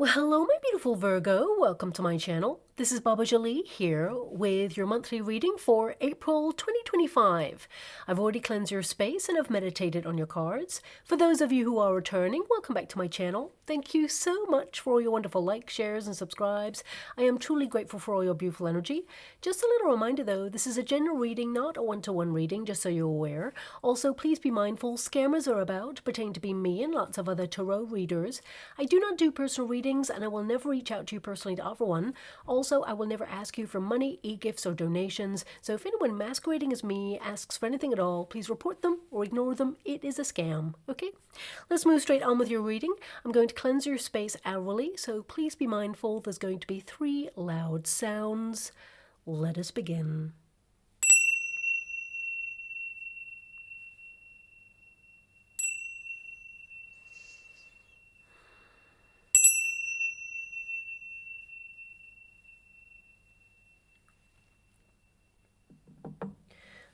Well, hello, my beautiful Virgo. Welcome to my channel. This is Baba Jolie here with your monthly reading for April 2025. I've already cleansed your space and have meditated on your cards. For those of you who are returning, welcome back to my channel. Thank you so much for all your wonderful likes, shares, and subscribes. I am truly grateful for all your beautiful energy. Just a little reminder though, this is a general reading, not a one-to-one reading, just so you're aware. Also, please be mindful, scammers are about, pretending to be me and lots of other tarot readers. I do not do personal readings, and I will never reach out to you personally to offer one. Also, I will never ask you for money, e-gifts, or donations. So if anyone masquerading as me asks for anything at all, please report them or ignore them. It is a scam, okay? Let's move straight on with your reading. I'm going to cleanse your space hourly, so please be mindful. There's going to be 3 loud sounds. Let us begin.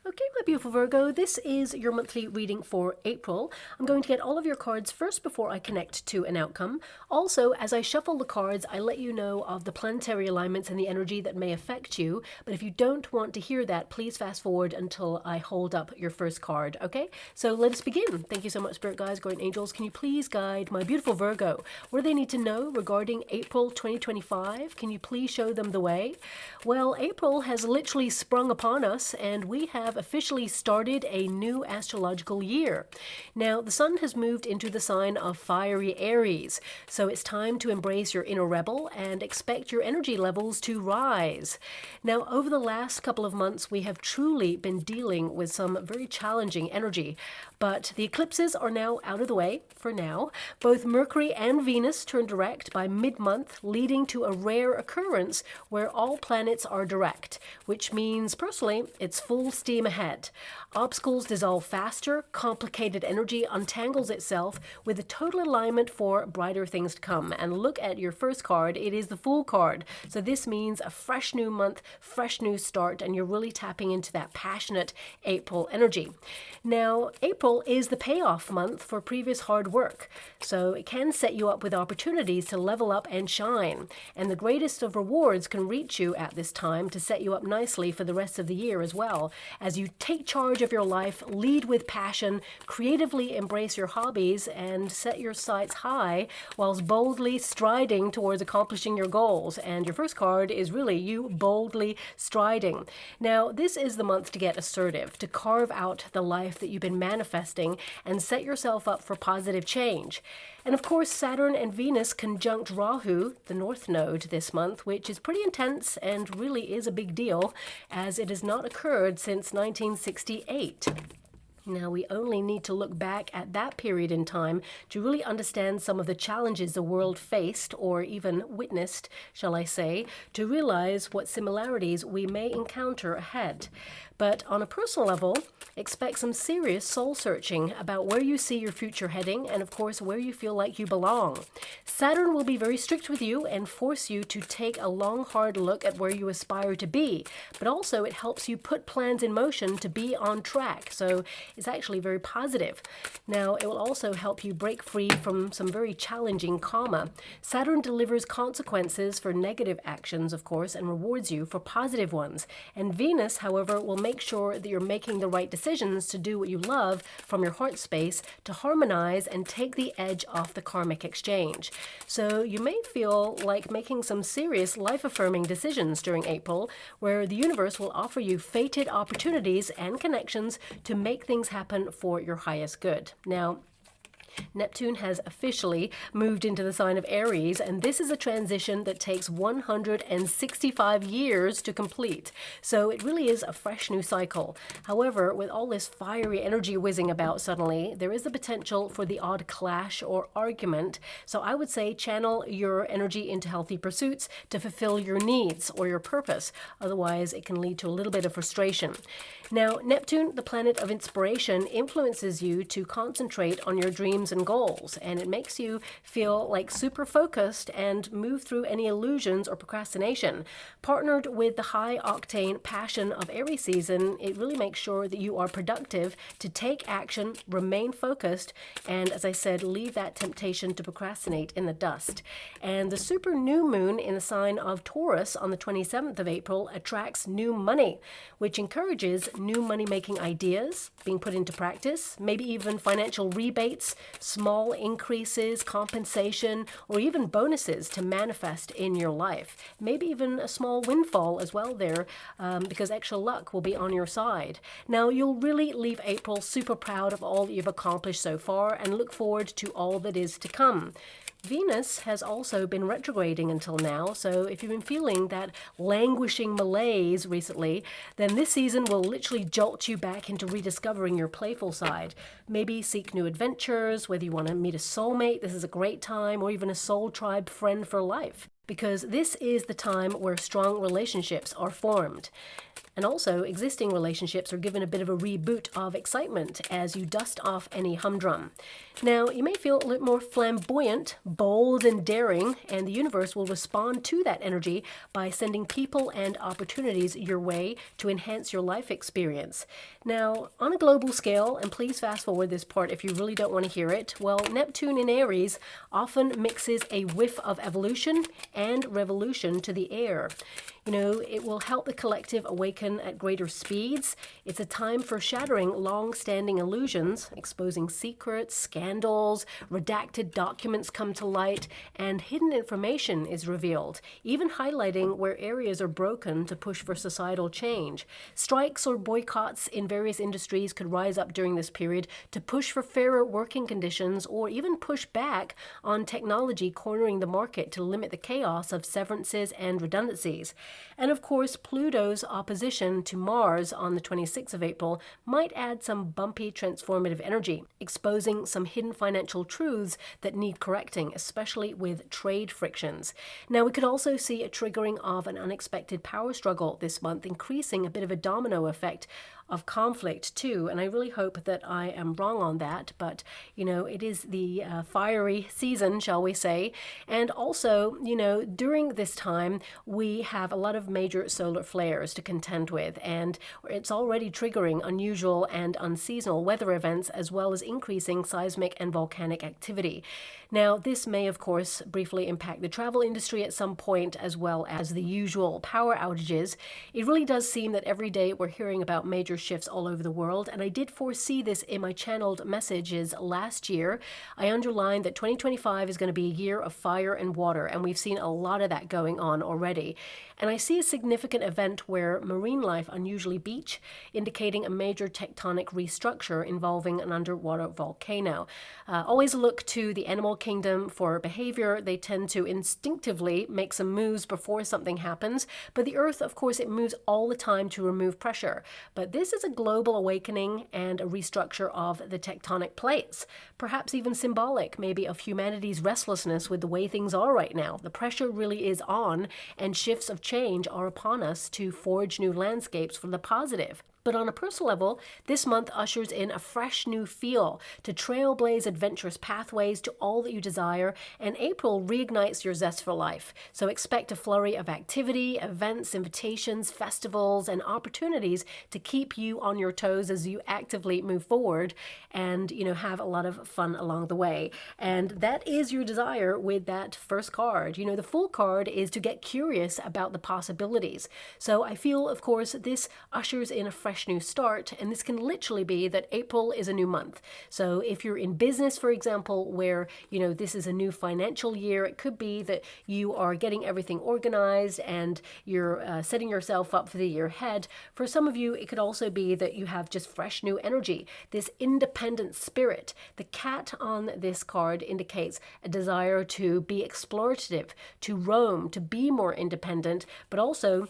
Okay, my beautiful Virgo, this is your monthly reading for April. I'm going to get all of your cards first before I connect to an outcome. Also, as I shuffle the cards, I let you know of the planetary alignments and the energy that may affect you. But if you don't want to hear that, please fast forward until I hold up your first card, okay? So let us begin. Thank you so much, Spirit Guides, Guardian Angels. Can you please guide my beautiful Virgo? What do they need to know regarding April 2025? Can you please show them the way? Well, April has literally sprung upon us, and we have officially started a new astrological year. Now, the sun has moved into the sign of fiery Aries, so it's time to embrace your inner rebel and expect your energy levels to rise. Now, over the last couple of months, we have truly been dealing with some very challenging energy, but the eclipses are now out of the way for now. Both Mercury and Venus turn direct by mid-month, leading to a rare occurrence where all planets are direct, which means, personally, it's full steam ahead. Obstacles dissolve faster, complicated energy untangles itself with a total alignment for brighter things to come. And look at your first card, it is the Fool card. So this means a fresh new month, fresh new start, and you're really tapping into that passionate April energy. Now, April is the payoff month for previous hard work, so it can set you up with opportunities to level up and shine. And the greatest of rewards can reach you at this time to set you up nicely for the rest of the year as well, as you take charge of your life, lead with passion, creatively embrace your hobbies, and set your sights high whilst boldly striding towards accomplishing your goals. And your first card is really you boldly striding. Now, this is the month to get assertive, to carve out the life that you've been manifesting and set yourself up for positive change. And of course, Saturn and Venus conjunct Rahu, the North Node, this month, which is pretty intense and really is a big deal, as it has not occurred since 1968. Now, we only need to look back at that period in time to really understand some of the challenges the world faced, or even witnessed, shall I say, to realize what similarities we may encounter ahead. But on a personal level, expect some serious soul searching about where you see your future heading and, of course, where you feel like you belong. Saturn will be very strict with you and force you to take a long, hard look at where you aspire to be. But also, it helps you put plans in motion to be on track. So it's actually very positive. Now, it will also help you break free from some very challenging karma. Saturn delivers consequences for negative actions, of course, and rewards you for positive ones. And Venus, however, will make sure that you're making the right decisions to do what you love from your heart space to harmonize and take the edge off the karmic exchange. So you may feel like making some serious life-affirming decisions during April, where the universe will offer you fated opportunities and connections to make things happen for your highest good. Now, Neptune has officially moved into the sign of Aries, and this is a transition that takes 165 years to complete. So it really is a fresh new cycle. However, with all this fiery energy whizzing about suddenly, there is the potential for the odd clash or argument. So I would say channel your energy into healthy pursuits to fulfill your needs or your purpose. Otherwise, it can lead to a little bit of frustration. Now, Neptune, the planet of inspiration, influences you to concentrate on your dreams dreams and goals, and it makes you feel like super focused and move through any illusions or procrastination. Partnered with the high octane passion of Aries season, it really makes sure that you are productive to take action, remain focused, and as I said, leave that temptation to procrastinate in the dust. And the super new moon in the sign of Taurus on the 27th of April attracts new money, which encourages new money-making ideas being put into practice, maybe even financial rebates, small increases, compensation, or even bonuses to manifest in your life. Maybe even a small windfall as well there, because extra luck will be on your side. Now, you'll really leave April super proud of all that you've accomplished so far and look forward to all that is to come. Venus has also been retrograding until now, so if you've been feeling that languishing malaise recently, then this season will literally jolt you back into rediscovering your playful side. Maybe seek new adventures, whether you want to meet a soulmate, this is a great time, or even a soul tribe friend for life, because this is the time where strong relationships are formed. And also, existing relationships are given a bit of a reboot of excitement as you dust off any humdrum. Now, you may feel a little more flamboyant, bold, and daring, and the universe will respond to that energy by sending people and opportunities your way to enhance your life experience. Now, on a global scale, and please fast forward this part if you really don't want to hear it, well, Neptune in Aries often mixes a whiff of evolution and revolution to the air. You know, it will help the collective awaken at greater speeds. It's a time for shattering long-standing illusions, exposing secrets, scandals, redacted documents come to light, and hidden information is revealed, even highlighting where areas are broken to push for societal change. Strikes or boycotts in various industries could rise up during this period to push for fairer working conditions or even push back on technology cornering the market to limit the chaos of severances and redundancies. And of course, Pluto's opposition to Mars on the 26th of April might add some bumpy transformative energy, exposing some hidden financial truths that need correcting, especially with trade frictions. Now, we could also see a triggering of an unexpected power struggle this month, increasing a bit of a domino effect of conflict too, and I really hope that I am wrong on that, but you know, it is the fiery season, shall we say. And also, you know, during this time we have a lot of major solar flares to contend with, and it's already triggering unusual and unseasonal weather events as well as increasing seismic and volcanic activity. Now, this may of course briefly impact the travel industry at some point, as well as the usual power outages. It really does seem that every day we're hearing about major shifts all over the world, and I did foresee this in my channeled messages last year. I underlined that 2025 is going to be a year of fire and water, and we've seen a lot of that going on already. And I see a significant event where marine life unusually beach, indicating a major tectonic restructure involving an underwater volcano. Always look to the animal kingdom for behavior. They tend to instinctively make some moves before something happens, but the earth, of course, it moves all the time to remove pressure. But this is a global awakening and a restructure of the tectonic plates, perhaps even symbolic maybe of humanity's restlessness with the way things are right now. The pressure really is on, and shifts of change are upon us to forge new landscapes for the positive. But on a personal level, this month ushers in a fresh new feel to trailblaze adventurous pathways to all that you desire, and April reignites your zest for life. So expect a flurry of activity, events, invitations, festivals, and opportunities to keep you on your toes as you actively move forward and, you know, have a lot of fun along the way. And that is your desire with that first card. You know, the full card is to get curious about the possibilities. So I feel, of course, this ushers in a fresh new start, and this can literally be that April is a new month. So if you're in business, for example, where, you know, this is a new financial year, it could be that you are getting everything organized and you're setting yourself up for the year ahead. For some of you, it could also be that you have just fresh new energy, this independent spirit. The cat on this card indicates a desire to be explorative, to roam, to be more independent, but also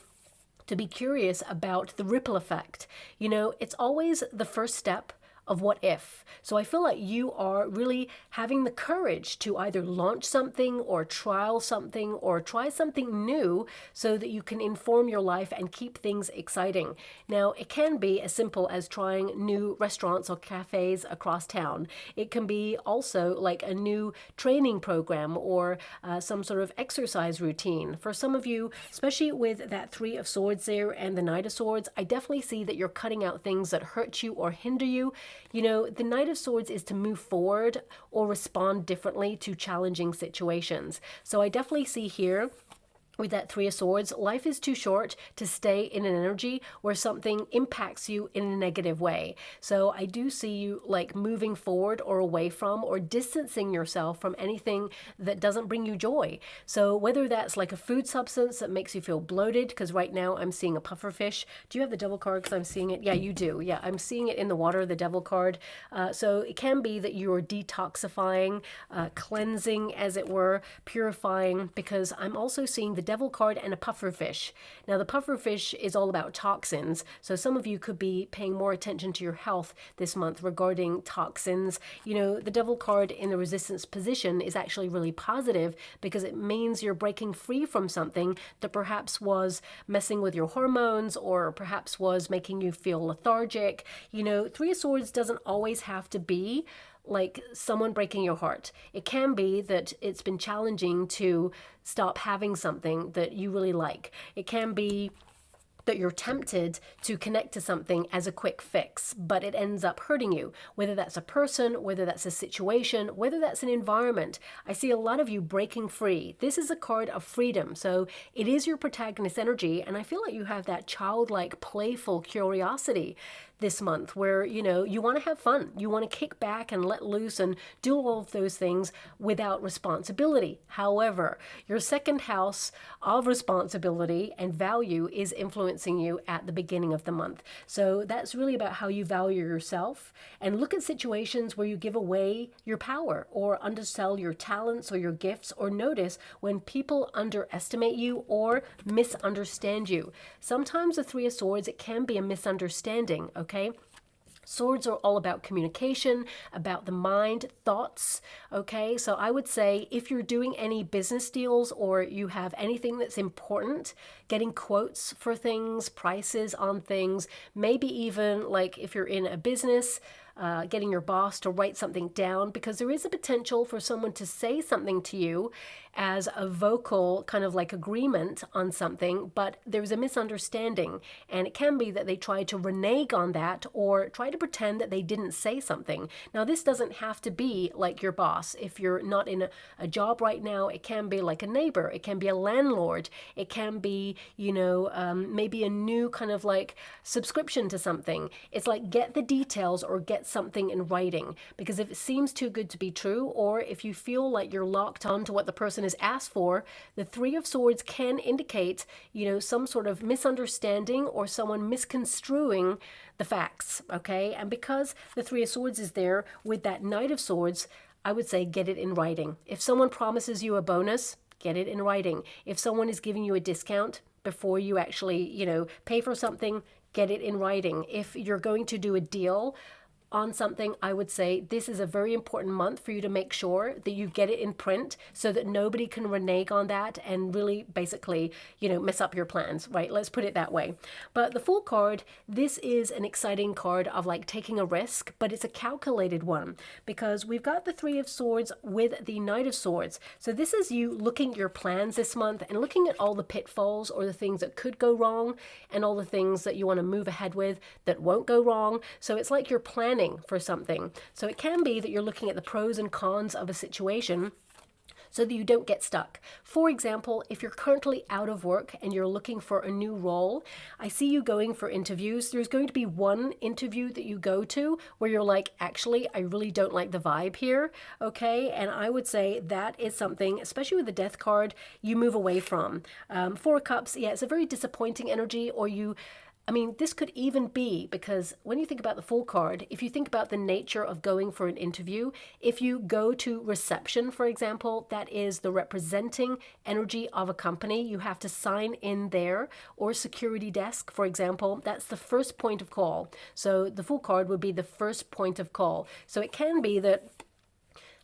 to be curious about the ripple effect. You know, it's always the first step of what if. So I feel like you are really having the courage to either launch something or trial something or try something new so that you can inform your life and keep things exciting. Now, it can be as simple as trying new restaurants or cafes across town. It can be also like a new training program or some sort of exercise routine. For some of you, especially with that Three of Swords there and the Knight of Swords, I definitely see that you're cutting out things that hurt you or hinder you. You know, the Knight of Swords is to move forward or respond differently to challenging situations. So I definitely see here with that Three of Swords, life is too short to stay in an energy where something impacts you in a negative way. So I do see you like moving forward or away from or distancing yourself from anything that doesn't bring you joy. So whether that's like a food substance that makes you feel bloated, because right now I'm seeing a pufferfish. Do you have the Devil card? Because I'm seeing it. Yeah, you do. Yeah, I'm seeing it in the water, the Devil card. So it can be that you're detoxifying, cleansing as it were, purifying, because I'm also seeing the Devil card and a pufferfish. Now the pufferfish is all about toxins, so some of you could be paying more attention to your health this month regarding toxins. You know, the Devil card in the resistance position is actually really positive because it means you're breaking free from something that perhaps was messing with your hormones or perhaps was making you feel lethargic. You know, Three of Swords doesn't always have to be like someone breaking your heart. It can be that it's been challenging to stop having something that you really like. It can be that you're tempted to connect to something as a quick fix, but it ends up hurting you, whether that's a person, whether that's a situation, whether that's an environment. I see a lot of you breaking free. This is a card of freedom, so it is your protagonist energy, and I feel like you have that childlike, playful curiosity this month where, you know, you want to have fun. You want to kick back and let loose and do all of those things without responsibility. However, your second house of responsibility and value is influencing you at the beginning of the month. So that's really about how you value yourself, and look at situations where you give away your power or undersell your talents or your gifts, or notice when people underestimate you or misunderstand you. Sometimes the Three of Swords, it can be a misunderstanding, okay? Swords are all about communication, about the mind, thoughts, okay? So I would say if you're doing any business deals or you have anything that's important, getting quotes for things, prices on things, maybe even like if you're in a business, getting your boss to write something down, because there is a potential for someone to say something to you as a vocal kind of like agreement on something, but there's a misunderstanding, and it can be that they try to renege on that or try to pretend that they didn't say something. Now, this doesn't have to be like your boss. If you're not in a job right now, it can be like a neighbor, it can be a landlord, it can be, you know, maybe a new kind of like subscription to something. It's like get the details or get something in writing, because if it seems too good to be true, or if you feel like you're locked on to what the person has asked for, the Three of Swords can indicate, you know, some sort of misunderstanding or someone misconstruing the facts, okay? And because the Three of Swords is there with that Knight of Swords, I would say get it in writing. If someone promises you a bonus, get it in writing. If someone is giving you a discount before you actually, you know, pay for something, get it in writing. If you're going to do a deal on something, I would say this is a very important month for you to make sure that you get it in print so that nobody can renege on that and really basically, you know, mess up your plans, right? Let's put it that way. But the Fool card, this is an exciting card of like taking a risk, but it's a calculated one because we've got the Three of Swords with the Knight of Swords. So this is you looking at your plans this month and looking at all the pitfalls or the things that could go wrong and all the things that you want to move ahead with that won't go wrong. So it's like you're planning for something. So it can be that you're looking at the pros and cons of a situation so that you don't get stuck. For example, if you're currently out of work and you're looking for a new role, I see you going for interviews. There's going to be one interview that you go to where you're like, actually, I really don't like the vibe here, okay? And I would say that is something, especially with the Death card, you move away from. Four of Cups, yeah, it's a very disappointing energy, or you I mean, this could even be because when you think about the Fool card, if you think about the nature of going for an interview, if you go to reception, for example, that is the representing energy of a company. You have to sign in there, or security desk, for example, that's the first point of call. So the Fool card would be the first point of call. So it can be that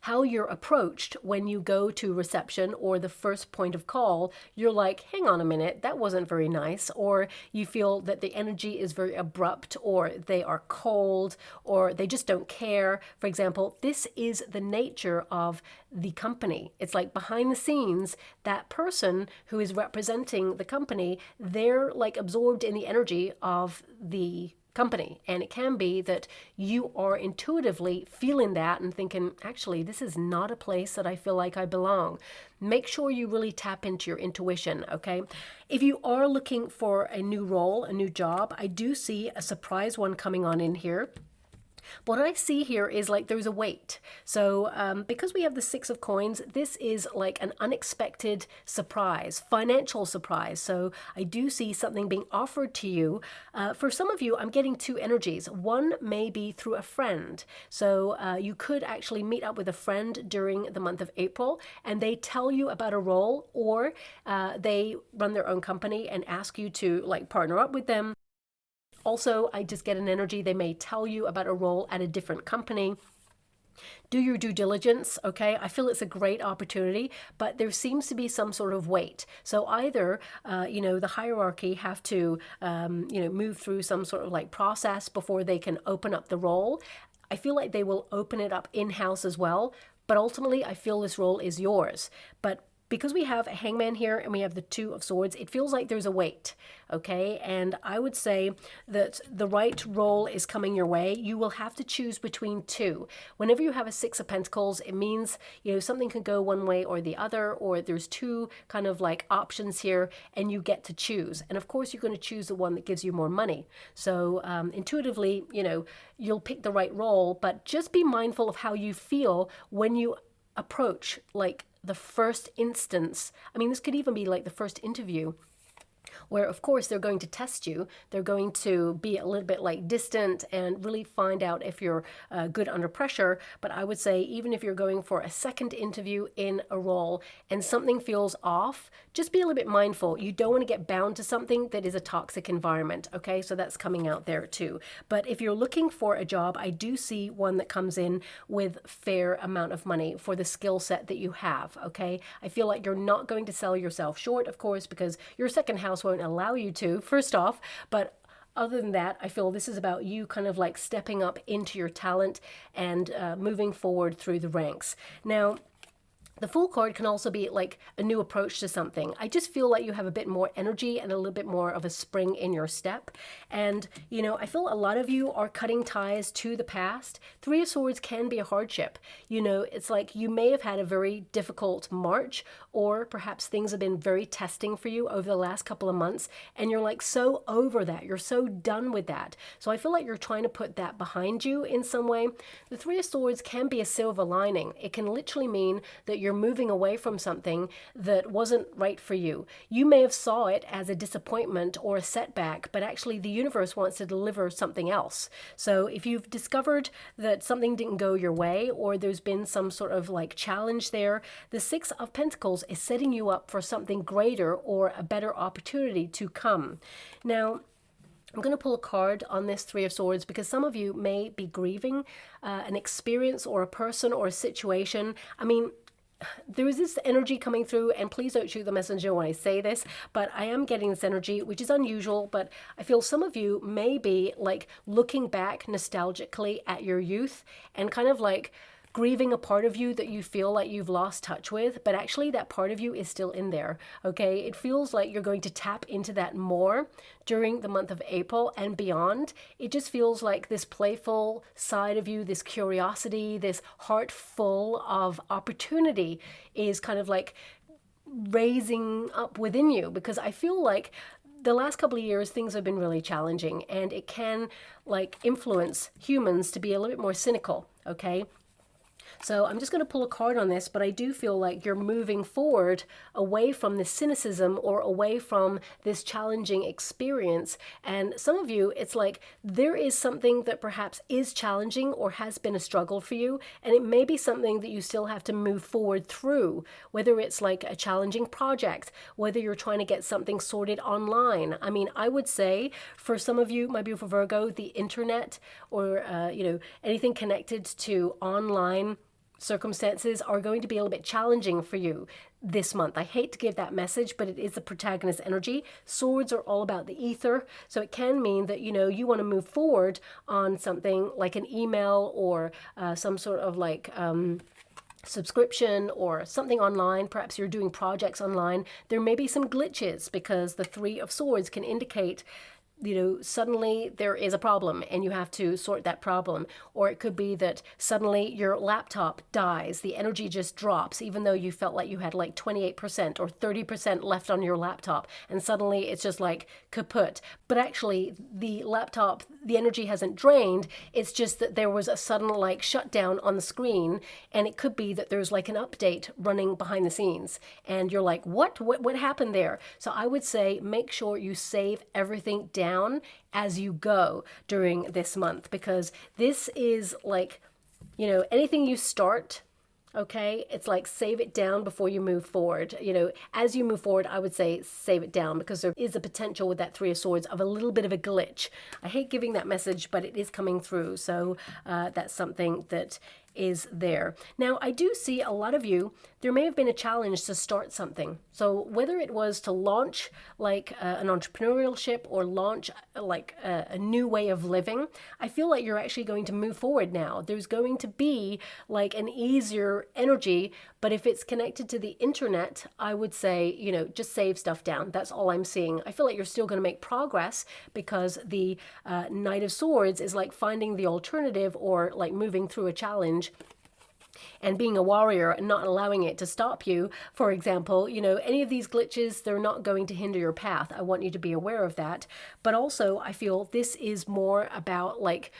how you're approached when you go to reception or the first point of call, you're like, hang on a minute, that wasn't very nice. Or you feel that the energy is very abrupt, or they are cold, or they just don't care. For example, this is the nature of the company. It's like behind the scenes, that person who is representing the company, they're like absorbed in the energy of the company. And it can be that you are intuitively feeling that and thinking, actually, this is not a place that I feel like I belong. Make sure you really tap into your intuition, okay? If you are looking for a new role, a new job, I do see a surprise one coming on in here. What I see here is like there's a wait. So because we have the Six of Coins, this is like an unexpected surprise, financial surprise. So I do see something being offered to you. For some of you, I'm getting two energies. One may be through a friend. So you could actually meet up with a friend during the month of April, and they tell you about a role, or they run their own company and ask you to like partner up with them. Also, I just get an energy, they may tell you about a role at a different company. Do your due diligence, okay? I feel it's a great opportunity, but there seems to be some sort of wait. So either, the hierarchy have to, move through some sort of like process before they can open up the role. I feel like they will open it up in-house as well, but ultimately I feel this role is yours. But because we have a hangman here and we have the Two of Swords, it feels like there's a wait, okay? And I would say that the right role is coming your way. You will have to choose between two. Whenever you have a Six of Pentacles, it means, something can go one way or the other, or there's two kind of like options here and you get to choose. And of course, you're going to choose the one that gives you more money. So intuitively, you'll pick the right role, but just be mindful of how you feel when you approach like the first instance. I mean, this could even be like the first interview, where of course they're going to test you. They're going to be a little bit like distant and really find out if you're good under pressure. But I would say even if you're going for a second interview in a role and something feels off, just be a little bit mindful. You don't want to get bound to something that is a toxic environment, okay? So that's coming out there too. But if you're looking for a job, I do see one that comes in with fair amount of money for the skill set that you have, okay? I feel like you're not going to sell yourself short, of course, because your second house won't allow you to, first off, but other than that, I feel this is about you kind of like stepping up into your talent and moving forward through the ranks. Now, the Fool card can also be like a new approach to something. I just feel like you have a bit more energy and a little bit more of a spring in your step. And, I feel a lot of you are cutting ties to the past. Three of Swords can be a hardship. It's like you may have had a very difficult March, or perhaps things have been very testing for you over the last couple of months, and you're like so over that. You're so done with that. So I feel like you're trying to put that behind you in some way. The Three of Swords can be a silver lining. It can literally mean that you're moving away from something that wasn't right for you. You may have saw it as a disappointment or a setback, but actually the universe wants to deliver something else. So if you've discovered that something didn't go your way, or there's been some sort of like challenge there, the Six of Pentacles is setting you up for something greater or a better opportunity to come. Now, I'm going to pull a card on this Three of Swords because some of you may be grieving an experience or a person or a situation. I mean, there is this energy coming through, and please don't shoot the messenger when I say this, but I am getting this energy, which is unusual, but I feel some of you may be like looking back nostalgically at your youth and kind of like grieving a part of you that you feel like you've lost touch with, but actually that part of you is still in there, okay? It feels like you're going to tap into that more during the month of April and beyond. It just feels like this playful side of you, this curiosity, this heart full of opportunity is kind of like raising up within you, because I feel like the last couple of years, things have been really challenging, and it can like influence humans to be a little bit more cynical, okay? So I'm just going to pull a card on this, but I do feel like you're moving forward away from the cynicism or away from this challenging experience. And some of you, it's like there is something that perhaps is challenging or has been a struggle for you, and it may be something that you still have to move forward through, whether it's like a challenging project, whether you're trying to get something sorted online. I mean, I would say for some of you, my beautiful Virgo, the internet or, anything connected to online circumstances are going to be a little bit challenging for you this month. I hate to give that message, but it is the protagonist energy. Swords are all about the ether, so it can mean that you want to move forward on something like an email or some sort of like subscription or something online. Perhaps you're doing projects online. There may be some glitches because the Three of Swords can indicate suddenly there is a problem and you have to sort that problem. Or it could be that suddenly your laptop dies, the energy just drops, even though you felt like you had like 28% or 30% left on your laptop, and suddenly it's just like kaput. But actually the laptop, the energy hasn't drained, it's just that there was a sudden like shutdown on the screen, and it could be that there's like an update running behind the scenes and you're like, what happened there? So I would say make sure you save everything down as you go during this month, because this is like, anything you start, okay, it's like save it down before you move forward. As you move forward, I would say save it down, because there is a potential with that Three of Swords of a little bit of a glitch. I hate giving that message, but it is coming through. So that's something that is there. Now, I do see a lot of you, there may have been a challenge to start something. So whether it was to launch like an entrepreneurship or launch like a new way of living, I feel like you're actually going to move forward now. There's going to be like an easier energy, but if it's connected to the internet, I would say, just save stuff down. That's all I'm seeing. I feel like you're still going to make progress, because the Knight of Swords is like finding the alternative or like moving through a challenge and being a warrior and not allowing it to stop you. For example, any of these glitches, they're not going to hinder your path. I want you to be aware of that. But also, I feel this is more about like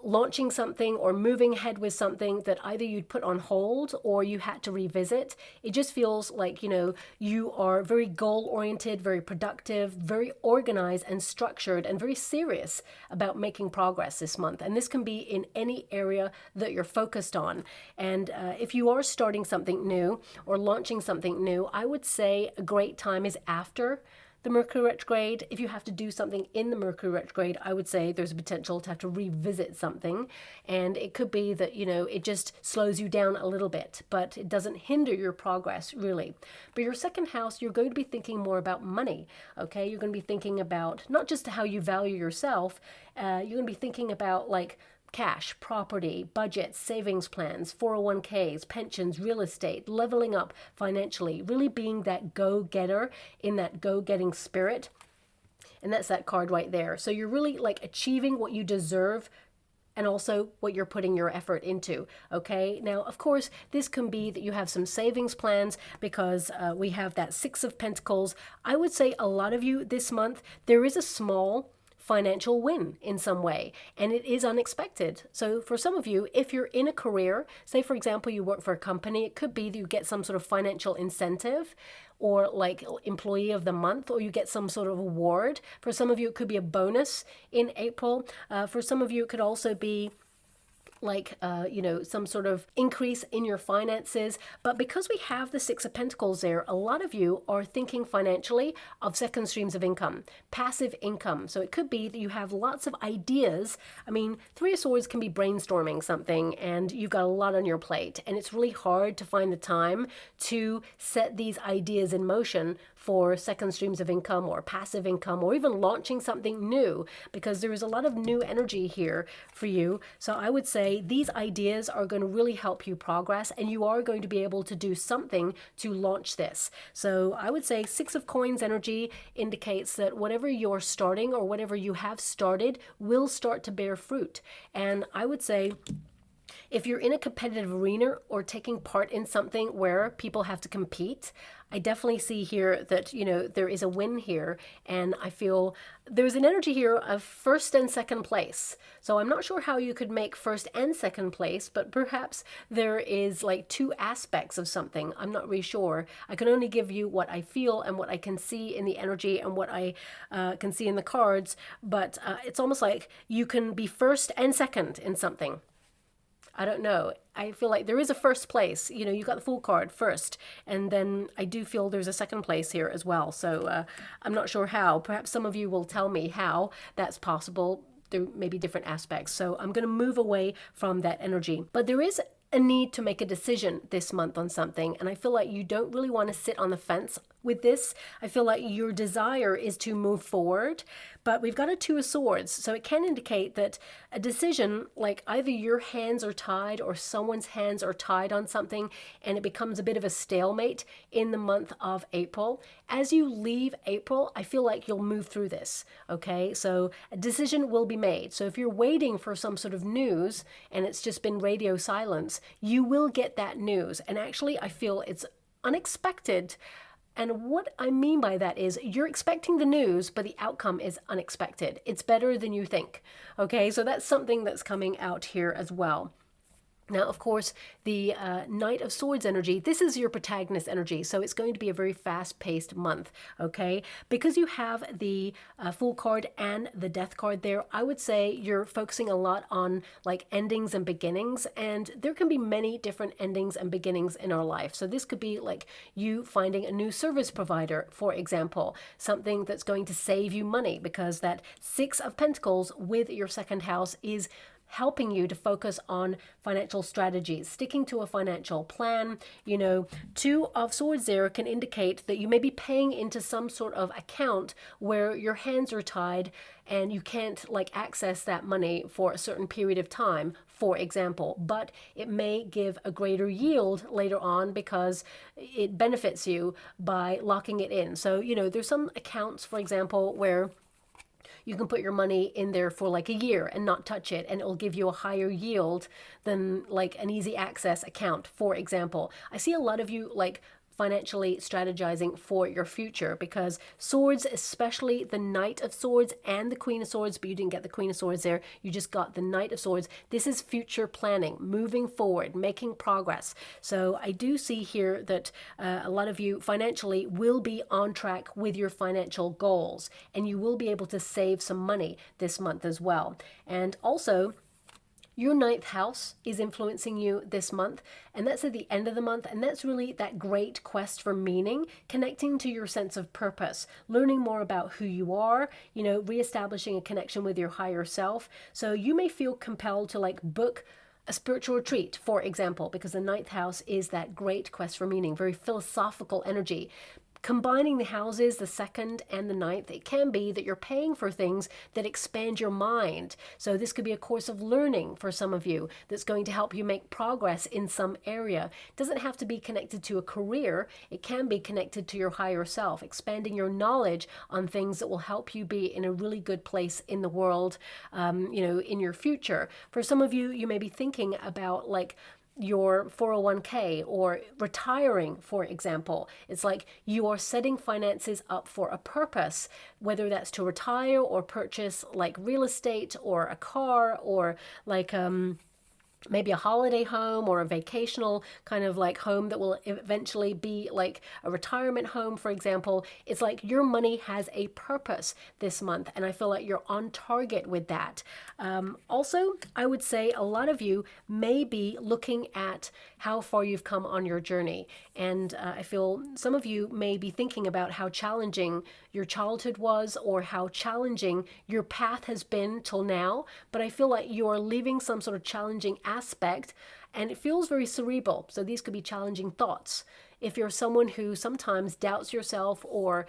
launching something or moving ahead with something that either you'd put on hold or you had to revisit. It just feels like, you are very goal-oriented, very productive, very organized and structured, and very serious about making progress this month. And this can be in any area that you're focused on. And if you are starting something new or launching something new, I would say a great time is after the Mercury retrograde. If you have to do something in the Mercury retrograde, I would say there's a potential to have to revisit something. And it could be that, it just slows you down a little bit, but it doesn't hinder your progress really. But your second house, you're going to be thinking more about money, okay? You're going to be thinking about not just how you value yourself, you're going to be thinking about like cash, property, budgets, savings plans, 401ks, pensions, real estate, leveling up financially, really being that go-getter in that go-getting spirit. And that's that card right there. So you're really like achieving what you deserve and also what you're putting your effort into, okay? Now, of course, this can be that you have some savings plans, because we have that Six of Pentacles. I would say a lot of you this month, there is a small financial win in some way, and it is unexpected. So for some of you, if you're in a career, say for example you work for a company, it could be that you get some sort of financial incentive or like employee of the month, or you get some sort of award. For some of you it could be a bonus in April. For some of you it could also be like, some sort of increase in your finances. But because we have the Six of Pentacles there, a lot of you are thinking financially of second streams of income, passive income. So it could be that you have lots of ideas. I mean, Three of Swords can be brainstorming something and you've got a lot on your plate, and it's really hard to find the time to set these ideas in motion for second streams of income or passive income, or even launching something new, because there is a lot of new energy here for you. So I would say these ideas are going to really help you progress, and you are going to be able to do something to launch this. So I would say Six of Coins energy indicates that whatever you're starting or whatever you have started will start to bear fruit. And I would say If you're in a competitive arena or taking part in something where people have to compete, I definitely see here that, there is a win here. And I feel there's an energy here of first and second place. So I'm not sure how you could make first and second place, but perhaps there is like two aspects of something. I'm not really sure. I can only give you what I feel and what I can see in the energy and what I can see in the cards. But it's almost like you can be first and second in something. I don't know. I feel like there is a first place. You got the Fool card first, and then I do feel there's a second place here as well. So I'm not sure how. Perhaps some of you will tell me how that's possible. There may be different aspects. So I'm going to move away from that energy. But there is a need to make a decision this month on something, and I feel like you don't really want to sit on the fence with this. I feel like your desire is to move forward, but we've got a Two of Swords, so it can indicate that a decision, like either your hands are tied or someone's hands are tied on something, and it becomes a bit of a stalemate in the month of April. As you leave April, I feel like you'll move through this, okay? So a decision will be made. So if you're waiting for some sort of news and it's just been radio silence, you will get that news. And actually, I feel it's unexpected. And what I mean by that is you're expecting the news, but the outcome is unexpected. It's better than you think. Okay, so that's something that's coming out here as well. Now, of course, the Knight of Swords energy, this is your protagonist energy, so it's going to be a very fast-paced month, okay? Because you have the Fool card and the Death card there, I would say you're focusing a lot on like endings and beginnings, and there can be many different endings and beginnings in our life. So this could be like you finding a new service provider, for example, something that's going to save you money, because that Six of Pentacles with your second house is helping you to focus on financial strategies, sticking to a financial plan. Two of Swords there can indicate that you may be paying into some sort of account where your hands are tied and you can't like access that money for a certain period of time, for example, but it may give a greater yield later on because it benefits you by locking it in. So, there's some accounts, for example, where you can put your money in there for like a year and not touch it, and it will give you a higher yield than like an easy access account, for example. I see a lot of you like financially strategizing for your future, because swords, especially the Knight of Swords and the Queen of Swords, but you didn't get the Queen of Swords there, you just got the Knight of Swords. This is future planning, moving forward, making progress. So I do see here that a lot of you financially will be on track with your financial goals, and you will be able to save some money this month as well. And also, your ninth house is influencing you this month, and that's at the end of the month, and that's really that great quest for meaning, connecting to your sense of purpose, learning more about who you are, reestablishing a connection with your higher self. So you may feel compelled to like book a spiritual retreat, for example, because the ninth house is that great quest for meaning, very philosophical energy. Combining the houses, the second and the ninth, it can be that you're paying for things that expand your mind. So this could be a course of learning for some of you that's going to help you make progress in some area. It doesn't have to be connected to a career. It can be connected to your higher self, expanding your knowledge on things that will help you be in a really good place in the world, in your future. For some of you, you may be thinking about like your 401k or retiring, for example. It's like you are setting finances up for a purpose, whether that's to retire or purchase like real estate or a car or like maybe a holiday home or a vacational kind of like home that will eventually be like a retirement home, for example. It's like your money has a purpose this month, and I feel like you're on target with that. Also, I would say a lot of you may be looking at how far you've come on your journey, and I feel some of you may be thinking about how challenging your childhood was or how challenging your path has been till now, but I feel like you're leaving some sort of challenging aspect, and it feels very cerebral. So these could be challenging thoughts. If you're someone who sometimes doubts yourself or,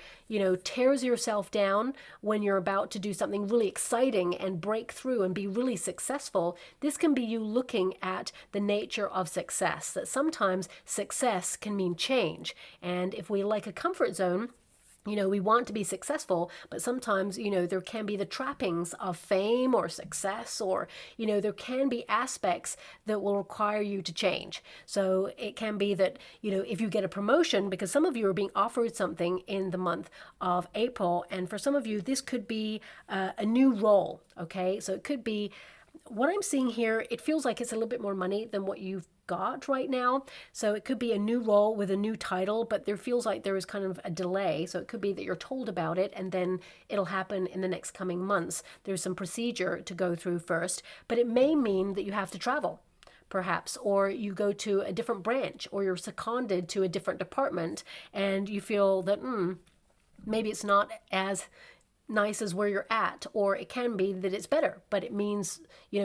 tears yourself down when you're about to do something really exciting and break through and be really successful, this can be you looking at the nature of success, that sometimes success can mean change. And if we like a comfort zone, we want to be successful, but sometimes, there can be the trappings of fame or success, or, there can be aspects that will require you to change. So it can be that, if you get a promotion, because some of you are being offered something in the month of April, and for some of you, this could be a new role, okay? So it could be, what I'm seeing here, it feels like it's a little bit more money than what you've got right now. So it could be a new role with a new title, but there feels like there is kind of a delay. So it could be that you're told about it and then it'll happen in the next coming months. There's some procedure to go through first, but it may mean that you have to travel, perhaps, or you go to a different branch, or you're seconded to a different department and you feel that maybe it's not as nice as where you're at, or it can be that it's better, but it means,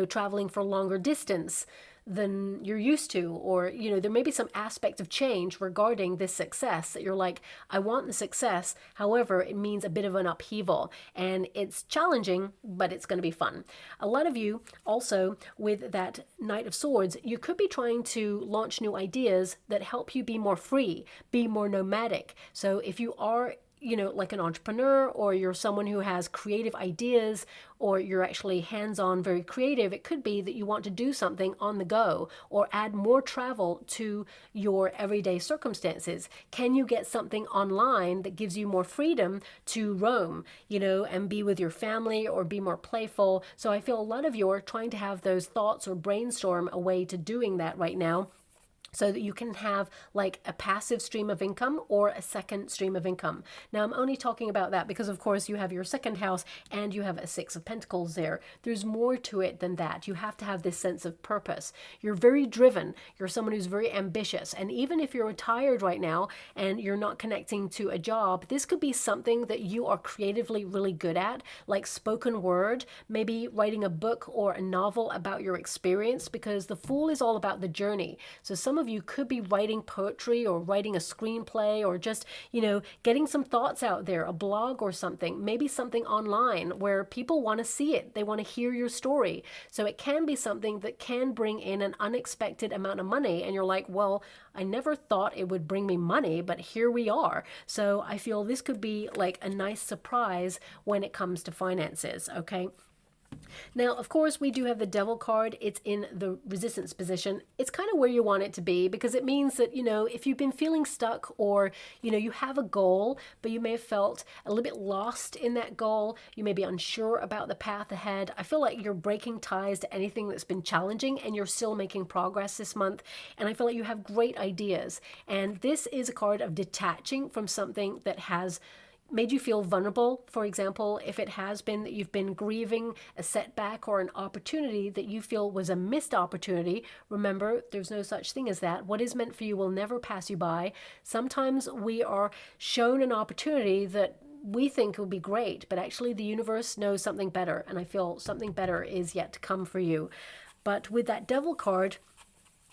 traveling for longer distance than you're used to, or, there may be some aspect of change regarding this success that you're like, I want the success. However, it means a bit of an upheaval and it's challenging, but it's going to be fun. A lot of you also with that Knight of Swords, you could be trying to launch new ideas that help you be more free, be more nomadic. So if you are like an entrepreneur, or you're someone who has creative ideas, or you're actually hands-on, very creative, it could be that you want to do something on the go or add more travel to your everyday circumstances. Can you get something online that gives you more freedom to roam, and be with your family or be more playful? So I feel a lot of you are trying to have those thoughts or brainstorm a way to doing that right now, so that you can have like a passive stream of income or a second stream of income. Now, I'm only talking about that because, of course, you have your second house and you have a Six of Pentacles there. There's more to it than that. You have to have this sense of purpose. You're very driven. You're someone who's very ambitious. And even if you're retired right now and you're not connecting to a job, this could be something that you are creatively really good at, like spoken word, maybe writing a book or a novel about your experience, because the Fool is all about the journey. So some of you could be writing poetry or writing a screenplay, or just, getting some thoughts out there, a blog or something, maybe something online where people want to see it. They want to hear your story. So it can be something that can bring in an unexpected amount of money. And you're like, well, I never thought it would bring me money, but here we are. So I feel this could be like a nice surprise when it comes to finances. Okay. Now, of course, we do have the Devil card. It's in the resistance position. It's kind of where you want it to be, because it means that, if you've been feeling stuck, or, you have a goal, but you may have felt a little bit lost in that goal. You may be unsure about the path ahead. I feel like you're breaking ties to anything that's been challenging, and you're still making progress this month. And I feel like you have great ideas. And this is a card of detaching from something that has made you feel vulnerable. For example, if it has been that you've been grieving a setback or an opportunity that you feel was a missed opportunity, remember, there's no such thing as that. What is meant for you will never pass you by. Sometimes we are shown an opportunity that we think would be great, but actually the universe knows something better, and I feel something better is yet to come for you. But with that Devil card,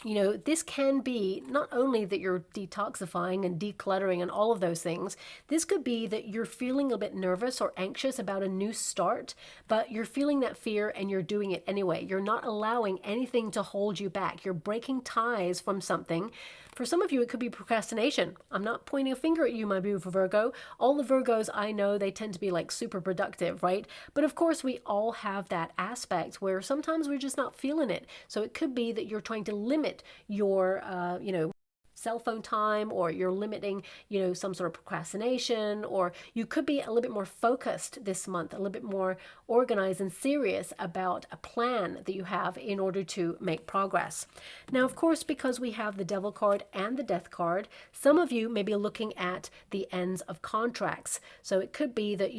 this can be not only that you're detoxifying and decluttering and all of those things. This could be that you're feeling a bit nervous or anxious about a new start, but you're feeling that fear and you're doing it anyway. You're not allowing anything to hold you back. You're breaking ties from something. For some of you, it could be procrastination. I'm not pointing a finger at you, my beautiful Virgo. All the Virgos I know, they tend to be like super productive, right? But of course, we all have that aspect where sometimes we're just not feeling it. So it could be that you're trying to limit your, cell phone time, or you're limiting, some sort of procrastination, or you could be a little bit more focused this month, a little bit more organized and serious about a plan that you have in order to make progress. Now, of course, because we have the Devil card and the Death card, some of you may be looking at the ends of contracts. So it could be that,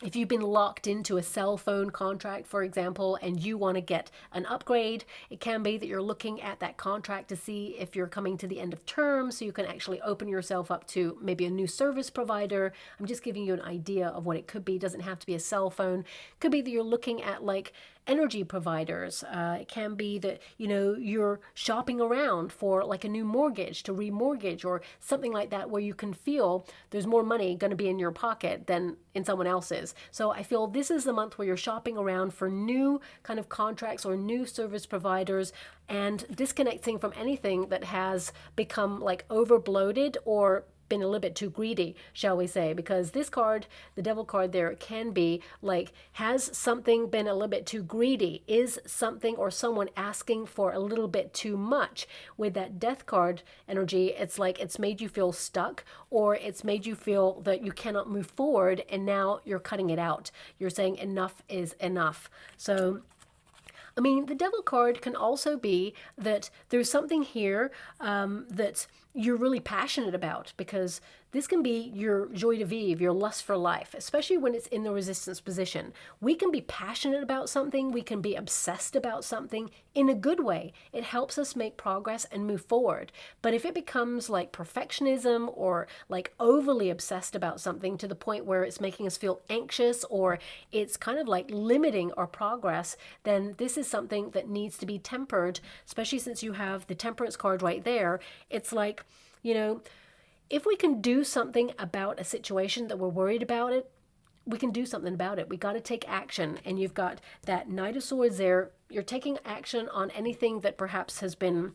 if you've been locked into a cell phone contract, for example, and you want to get an upgrade, it can be that you're looking at that contract to see if you're coming to the end of term, so you can actually open yourself up to maybe a new service provider. I'm just giving you an idea of what it could be. It doesn't have to be a cell phone. It could be that you're looking at like energy providers. It can be that, you're shopping around for like a new mortgage to remortgage, or something like that, where you can feel there's more money going to be in your pocket than in someone else's. So I feel this is the month where you're shopping around for new kind of contracts or new service providers, and disconnecting from anything that has become like over bloated or been a little bit too greedy, shall we say, because this card, the Devil card there, can be like, has something been a little bit too greedy? Is something or someone asking for a little bit too much? With that Death card energy, it's like it's made you feel stuck, or it's made you feel that you cannot move forward, and now you're cutting it out. You're saying enough is enough. So I mean, the Devil card can also be that there's something here that you're really passionate about, because this can be your joie de vivre, your lust for life, especially when it's in the resistance position. We can be passionate about something, we can be obsessed about something in a good way. It helps us make progress and move forward. But if it becomes like perfectionism, or like overly obsessed about something to the point where it's making us feel anxious, or it's kind of like limiting our progress, then this is something that needs to be tempered, especially since you have the Temperance card right there. It's like, you know, if we can do something about a situation that we're worried about it, we can do something about it. We got to take action. And you've got that Knight of Swords there. You're taking action on anything that perhaps has been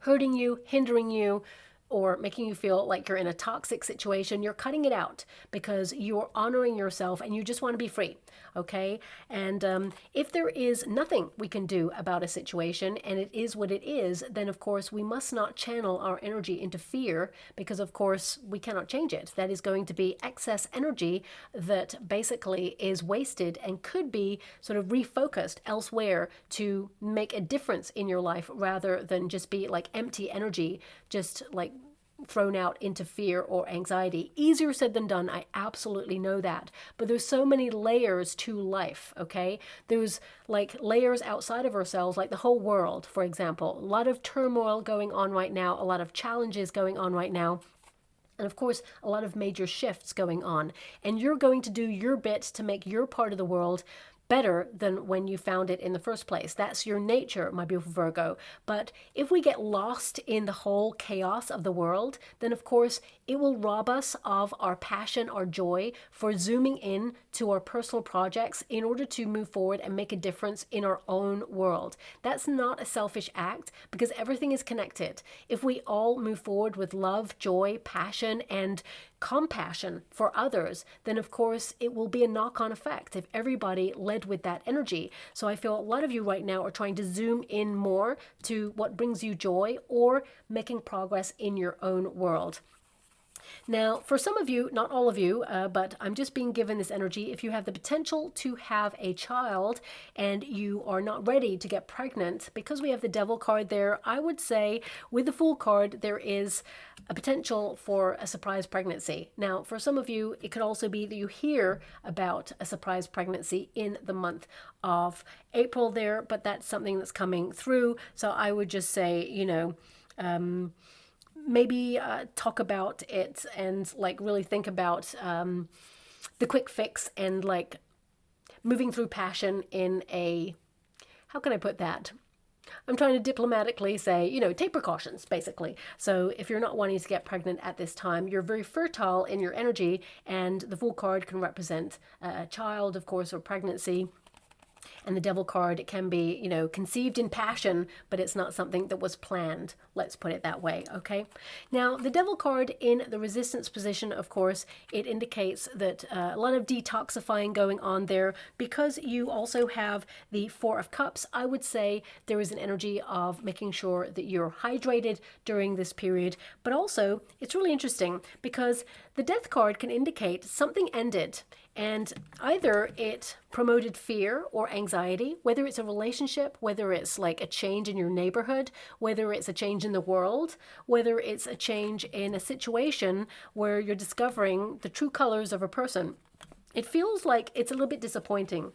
hurting you, hindering you, or making you feel like you're in a toxic situation. You're cutting it out because you're honoring yourself and you just want to be free, okay? And if there is nothing we can do about a situation and it is what it is, then of course we must not channel our energy into fear, because of course we cannot change it. That is going to be excess energy that basically is wasted and could be sort of refocused elsewhere to make a difference in your life, rather than just be like empty energy, just like thrown out into fear or anxiety. Easier said than done, I absolutely know that. But there's so many layers to life, okay? There's like layers outside of ourselves, like the whole world, for example. A lot of turmoil going on right now, a lot of challenges going on right now. And of course, a lot of major shifts going on. And you're going to do your bit to make your part of the world better than when you found it in the first place. That's your nature, my beautiful Virgo. But if we get lost in the whole chaos of the world, then of course it will rob us of our passion, our joy for zooming in to our personal projects in order to move forward and make a difference in our own world. That's not a selfish act, because everything is connected. If we all move forward with love, joy, passion, and compassion for others, then of course it will be a knock-on effect if everybody led with that energy. So I feel a lot of you right now are trying to zoom in more to what brings you joy, or making progress in your own world. Now, for some of you, not all of you, but I'm just being given this energy. If you have the potential to have a child and you are not ready to get pregnant, because we have the Devil card there, I would say with the Fool card, there is a potential for a surprise pregnancy. Now, for some of you, it could also be that you hear about a surprise pregnancy in the month of April there, but that's something that's coming through. So I would just say, you know, maybe talk about it and like really think about the quick fix, and like moving through passion in a, how can I put that? I'm trying to diplomatically say, you know, take precautions, basically. So if you're not wanting to get pregnant at this time, you're very fertile in your energy, and the Fool card can represent a child, of course, or pregnancy. And the Devil card, it can be, you know, conceived in passion, but it's not something that was planned. Let's put it that way, okay? Now, the Devil card in the resistance position, of course, it indicates that a lot of detoxifying going on there. Because you also have the Four of Cups, I would say there is an energy of making sure that you're hydrated during this period. But also, it's really interesting because the Death card can indicate something ended, and either it promoted fear or anxiety, whether it's a relationship, whether it's like a change in your neighborhood, whether it's a change in the world, whether it's a change in a situation where you're discovering the true colors of a person. It feels like it's a little bit disappointing,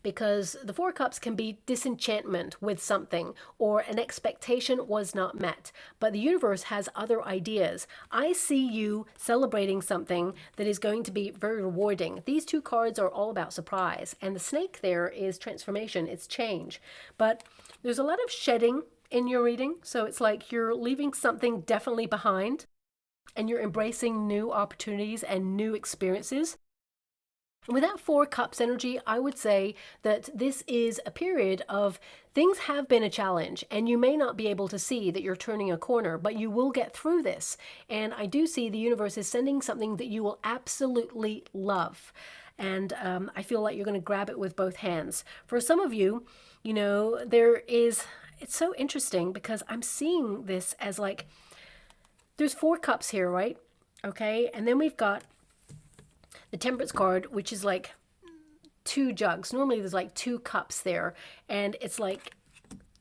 because the Four Cups can be disenchantment with something, or an expectation was not met. But the universe has other ideas. I see you celebrating something that is going to be very rewarding. These two cards are all about surprise, and the snake there is transformation, it's change. But there's a lot of shedding in your reading, so it's like you're leaving something definitely behind, and you're embracing new opportunities and new experiences. With that Four Cups energy, I would say that this is a period of things have been a challenge, and you may not be able to see that you're turning a corner, but you will get through this. And I do see the universe is sending something that you will absolutely love. And I feel like you're going to grab it with both hands. For some of you, you know, it's so interesting because I'm seeing this as like, there's Four Cups here, right? Okay, and then we've got the Temperance card, which is like two jugs. Normally there's like two cups there, and it's like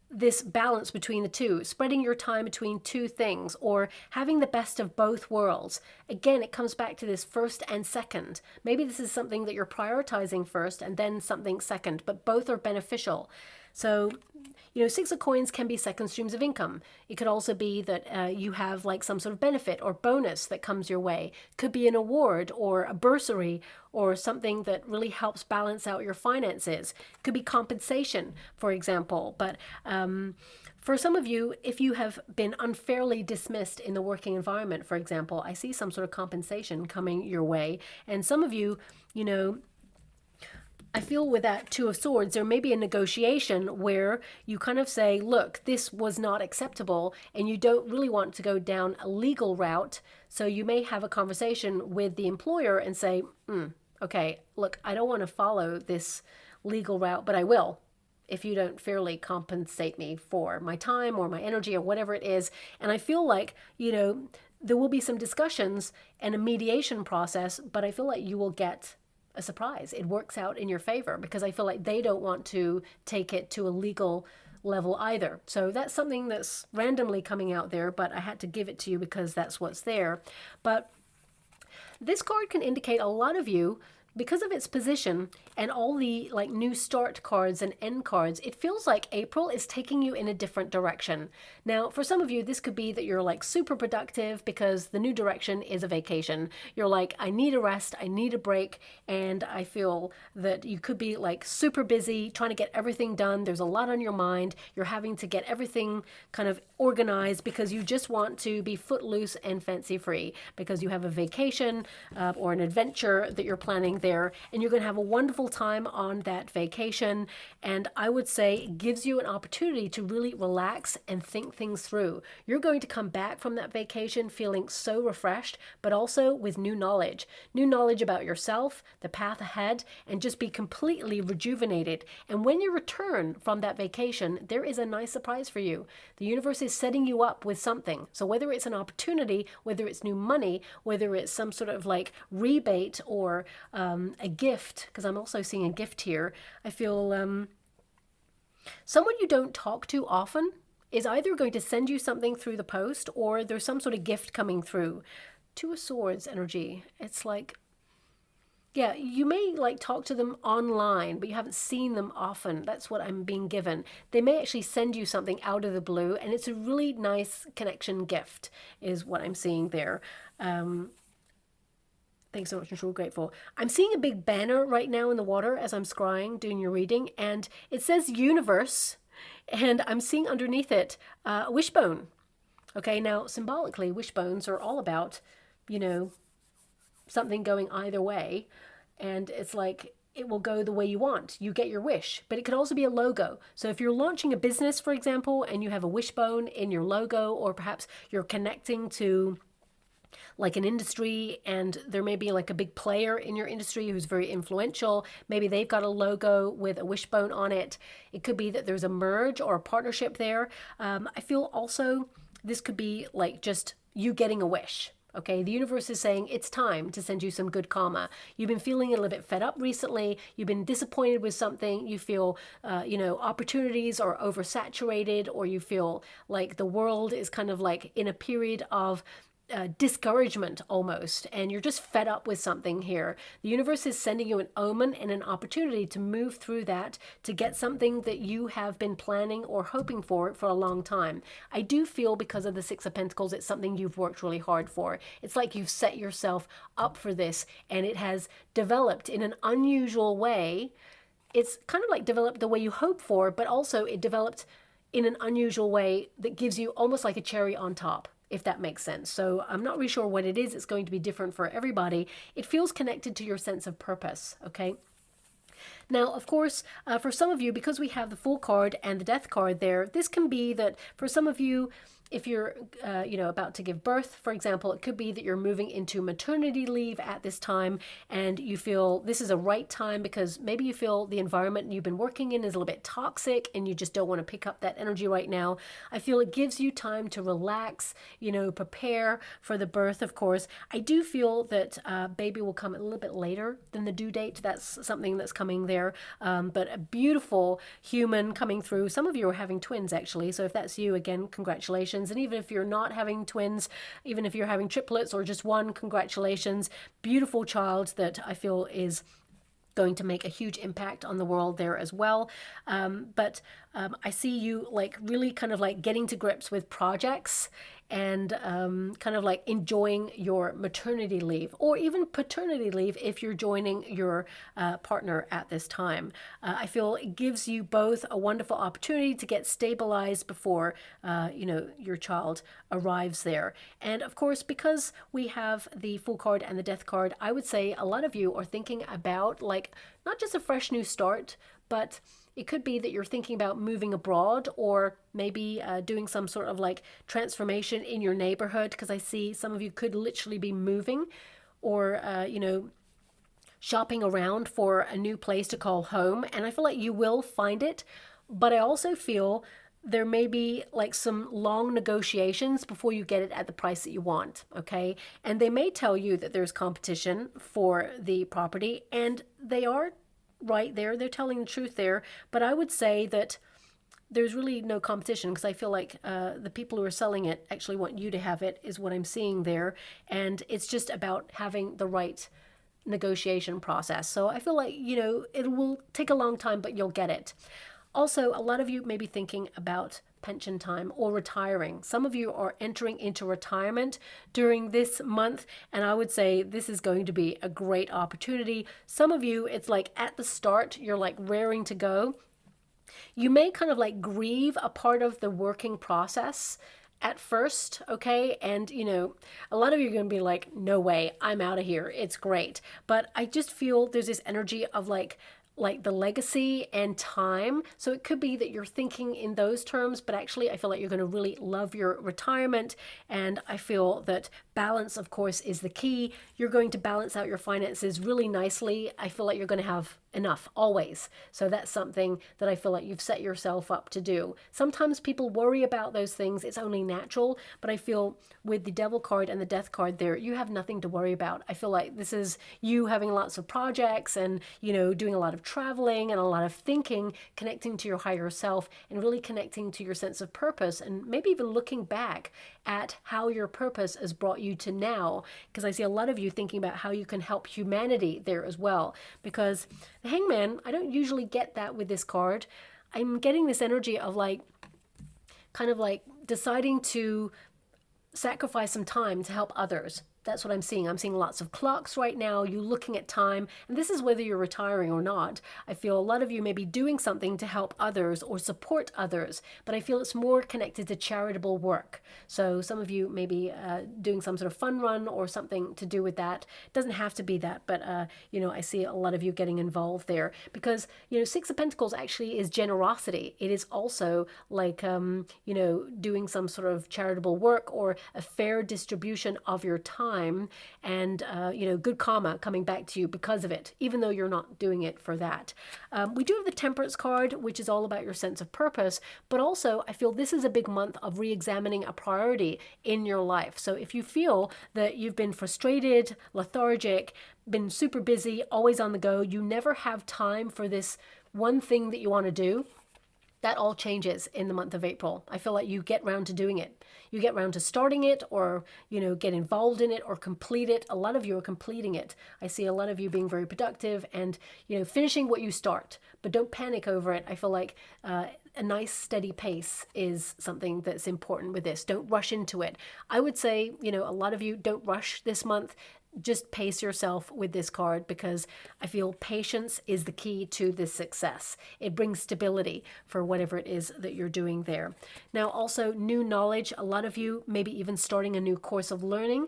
this balance between the two, spreading your time between two things, or having the best of both worlds. Again, it comes back to this first and second. Maybe this is something that you're prioritizing first and then something second, but both are beneficial. So, you know, Six of Coins can be second streams of income. It could also be that you have like some sort of benefit or bonus that comes your way. Could be an award or a bursary or something that really helps balance out your finances. Could be compensation, for example. But for some of you, if you have been unfairly dismissed in the working environment, for example, I see some sort of compensation coming your way. And some of you, you know, I feel with that Two of Swords, there may be a negotiation where you kind of say, look, this was not acceptable, and you don't really want to go down a legal route. So you may have a conversation with the employer and say, okay, look, I don't want to follow this legal route, but I will if you don't fairly compensate me for my time or my energy or whatever it is. And I feel like, you know, there will be some discussions and a mediation process, but I feel like you will get a surprise. It works out in your favor because I feel like they don't want to take it to a legal level either. So that's something that's randomly coming out there, but I had to give it to you because that's what's there. But this card can indicate a lot of you, because of its position and all the like new start cards and end cards. It feels like April is taking you in a different direction. Now, for some of you, this could be that you're like super productive because the new direction is a vacation. You're like, I need a rest, I need a break, and I feel that you could be like super busy trying to get everything done. There's a lot on your mind. You're having to get everything kind of organized because you just want to be footloose and fancy free because you have a vacation or an adventure that you're planning there, and you're going to have a wonderful time on that vacation. And I would say it gives you an opportunity to really relax and think things through. You're going to come back from that vacation feeling so refreshed, but also with new knowledge about yourself, the path ahead, and just be completely rejuvenated. And when you return from that vacation, there is a nice surprise for you. The universe is setting you up with something. So whether it's an opportunity, whether it's new money, whether it's some sort of like rebate or a gift, because I'm also seeing a gift here. I feel someone you don't talk to often is either going to send you something through the post or there's some sort of gift coming through. Two of Swords energy. It's like, yeah, you may like talk to them online, but you haven't seen them often. That's what I'm being given. They may actually send you something out of the blue, and it's a really nice connection gift is what I'm seeing there. Thanks so much, I'm so grateful. I'm seeing a big banner right now in the water as I'm scrying, doing your reading, and it says universe, and I'm seeing underneath it a wishbone. Okay, now symbolically, wishbones are all about, you know, something going either way, and it's like it will go the way you want. You get your wish, but it could also be a logo. So if you're launching a business, for example, and you have a wishbone in your logo, or perhaps you're connecting to like an industry and there may be like a big player in your industry who's very influential. Maybe they've got a logo with a wishbone on it. It could be that there's a merge or a partnership there. I feel also this could be like just you getting a wish. Okay, the universe is saying it's time to send you some good karma. You've been feeling a little bit fed up recently. You've been disappointed with something. You feel, opportunities are oversaturated, or you feel like the world is kind of like in a period of discouragement almost, and you're just fed up with something here. The universe is sending you an omen and an opportunity to move through that, to get something that you have been planning or hoping for a long time. I do feel because of the Six of Pentacles, it's something you've worked really hard for. It's like you've set yourself up for this, and it has developed in an unusual way. It's kind of like developed the way you hope for, but also it developed in an unusual way that gives you almost like a cherry on top. if that makes sense. So I'm not really sure what it is. It's going to be different for everybody. It feels connected to your sense of purpose, okay? Now, of course, for some of you, because we have the Fool card and the Death card there, this can be that for some of you, if you're, about to give birth, for example, it could be that you're moving into maternity leave at this time and you feel this is a right time because maybe you feel the environment you've been working in is a little bit toxic and you just don't want to pick up that energy right now. I feel it gives you time to relax, prepare for the birth, of course. I do feel that baby will come a little bit later than the due date. That's something that's coming there. But a beautiful human coming through. Some of you are having twins, actually. So if that's you, again, congratulations. And even if you're not having twins, even if you're having triplets or just one, congratulations. Beautiful child that I feel is going to make a huge impact on the world there as well. But I see you like really kind of like getting to grips with projects and kind of like enjoying your maternity leave or even paternity leave if you're joining your partner at this time. I feel it gives you both a wonderful opportunity to get stabilized before, your child arrives there. And of course, because we have the Fool card and the Death card, I would say a lot of you are thinking about like not just a fresh new start, but it could be that you're thinking about moving abroad or maybe doing some sort of like transformation in your neighborhood, because I see some of you could literally be moving or, shopping around for a new place to call home. And I feel like you will find it, but I also feel there may be like some long negotiations before you get it at the price that you want, okay? And they may tell you that there's competition for the property, and they are right there. They're telling the truth there. But I would say that there's really no competition because I feel like the people who are selling it actually want you to have it is what I'm seeing there. And it's just about having the right negotiation process. So I feel like, it will take a long time, but you'll get it. Also, a lot of you may be thinking about pension time or retiring. Some of you are entering into retirement during this month, and I would say this is going to be a great opportunity. Some of you, it's like at the start, you're like raring to go. You may kind of like grieve a part of the working process at first, okay? And, a lot of you are going to be like, no way, I'm out of here. It's great. But I just feel there's this energy of like the legacy and time. So it could be that you're thinking in those terms, but actually I feel like you're going to really love your retirement. And I feel that balance, of course, is the key. You're going to balance out your finances really nicely. I feel like you're going to have enough always. So that's something that I feel like you've set yourself up to do. Sometimes people worry about those things. It's only natural, but I feel with the Devil card and the Death card there, you have nothing to worry about. I feel like this is you having lots of projects and, doing a lot of traveling and a lot of thinking, connecting to your higher self and really connecting to your sense of purpose and maybe even looking back at how your purpose has brought you to now. Because I see a lot of you thinking about how you can help humanity there as well. Because the Hangman, I don't usually get that with this card. I'm getting this energy of like, kind of like deciding to sacrifice some time to help others. That's what I'm seeing. I'm seeing lots of clocks right now, you looking at time, and this is whether you're retiring or not. I feel a lot of you may be doing something to help others or support others, but I feel it's more connected to charitable work. So some of you may be doing some sort of fun run or something to do with that. It doesn't have to be that, but I see a lot of you getting involved there because, Six of Pentacles actually is generosity. It is also like, doing some sort of charitable work or a fair distribution of your time. And good karma coming back to you because of it, even though you're not doing it for that. We do have the Temperance card, which is all about your sense of purpose, but also I feel this is a big month of re-examining a priority in your life. So if you feel that you've been frustrated, lethargic, been super busy, always on the go, you never have time for this one thing that you want to do, that all changes in the month of April. I feel like you get round to doing it. You get round to starting it or, get involved in it or complete it. A lot of you are completing it. I see a lot of you being very productive and, finishing what you start, but don't panic over it. I feel like a nice steady pace is something that's important with this. Don't rush into it. I would say, a lot of you don't rush this month. just pace yourself with this card, because I feel patience is the key to this success. It brings stability for whatever it is that you're doing there. Now, also new knowledge. A lot of you maybe even starting a new course of learning.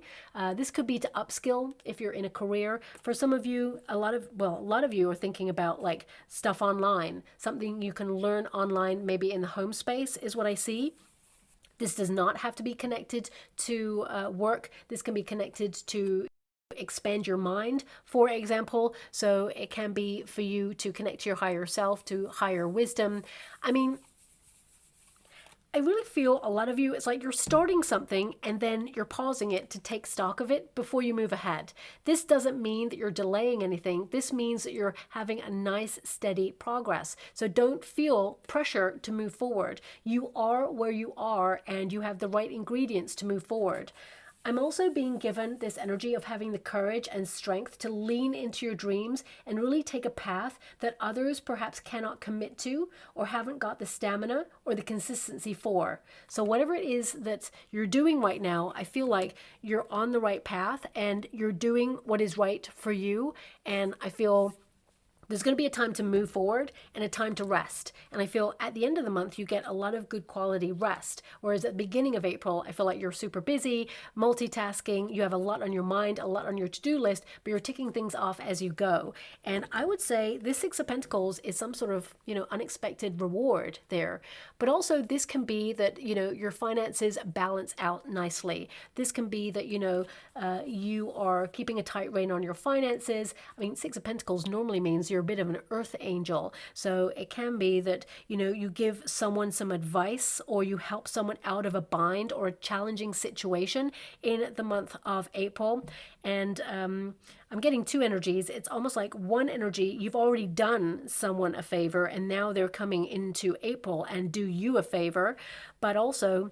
This could be to upskill if you're in a career. For some of you, a lot of you are thinking about like stuff online, something you can learn online, maybe in the home space is what I see. This does not have to be connected to work. This can be connected to expand your mind, for example. So it can be for you to connect to your higher self, to higher wisdom. I mean, I really feel a lot of you, it's like you're starting something and then you're pausing it to take stock of it before you move ahead. This doesn't mean that you're delaying anything. This means that you're having a nice, steady progress. So don't feel pressure to move forward. You are where you are and you have the right ingredients to move forward. I'm also being given this energy of having the courage and strength to lean into your dreams and really take a path that others perhaps cannot commit to or haven't got the stamina or the consistency for. So whatever it is that you're doing right now, I feel like you're on the right path and you're doing what is right for you. And I feel there's going to be a time to move forward and a time to rest. And I feel at the end of the month, you get a lot of good quality rest. Whereas at the beginning of April, I feel like you're super busy, multitasking. You have a lot on your mind, a lot on your to-do list, but you're ticking things off as you go. And I would say this Six of Pentacles is some sort of, unexpected reward there. But also this can be that, your finances balance out nicely. This can be that, you are keeping a tight rein on your finances. I mean, Six of Pentacles normally means you're a bit of an earth angel. So it can be that, you give someone some advice or you help someone out of a bind or a challenging situation in the month of April. And I'm getting two energies. It's almost like one energy, you've already done someone a favor and now they're coming into April and do you a favor. But also,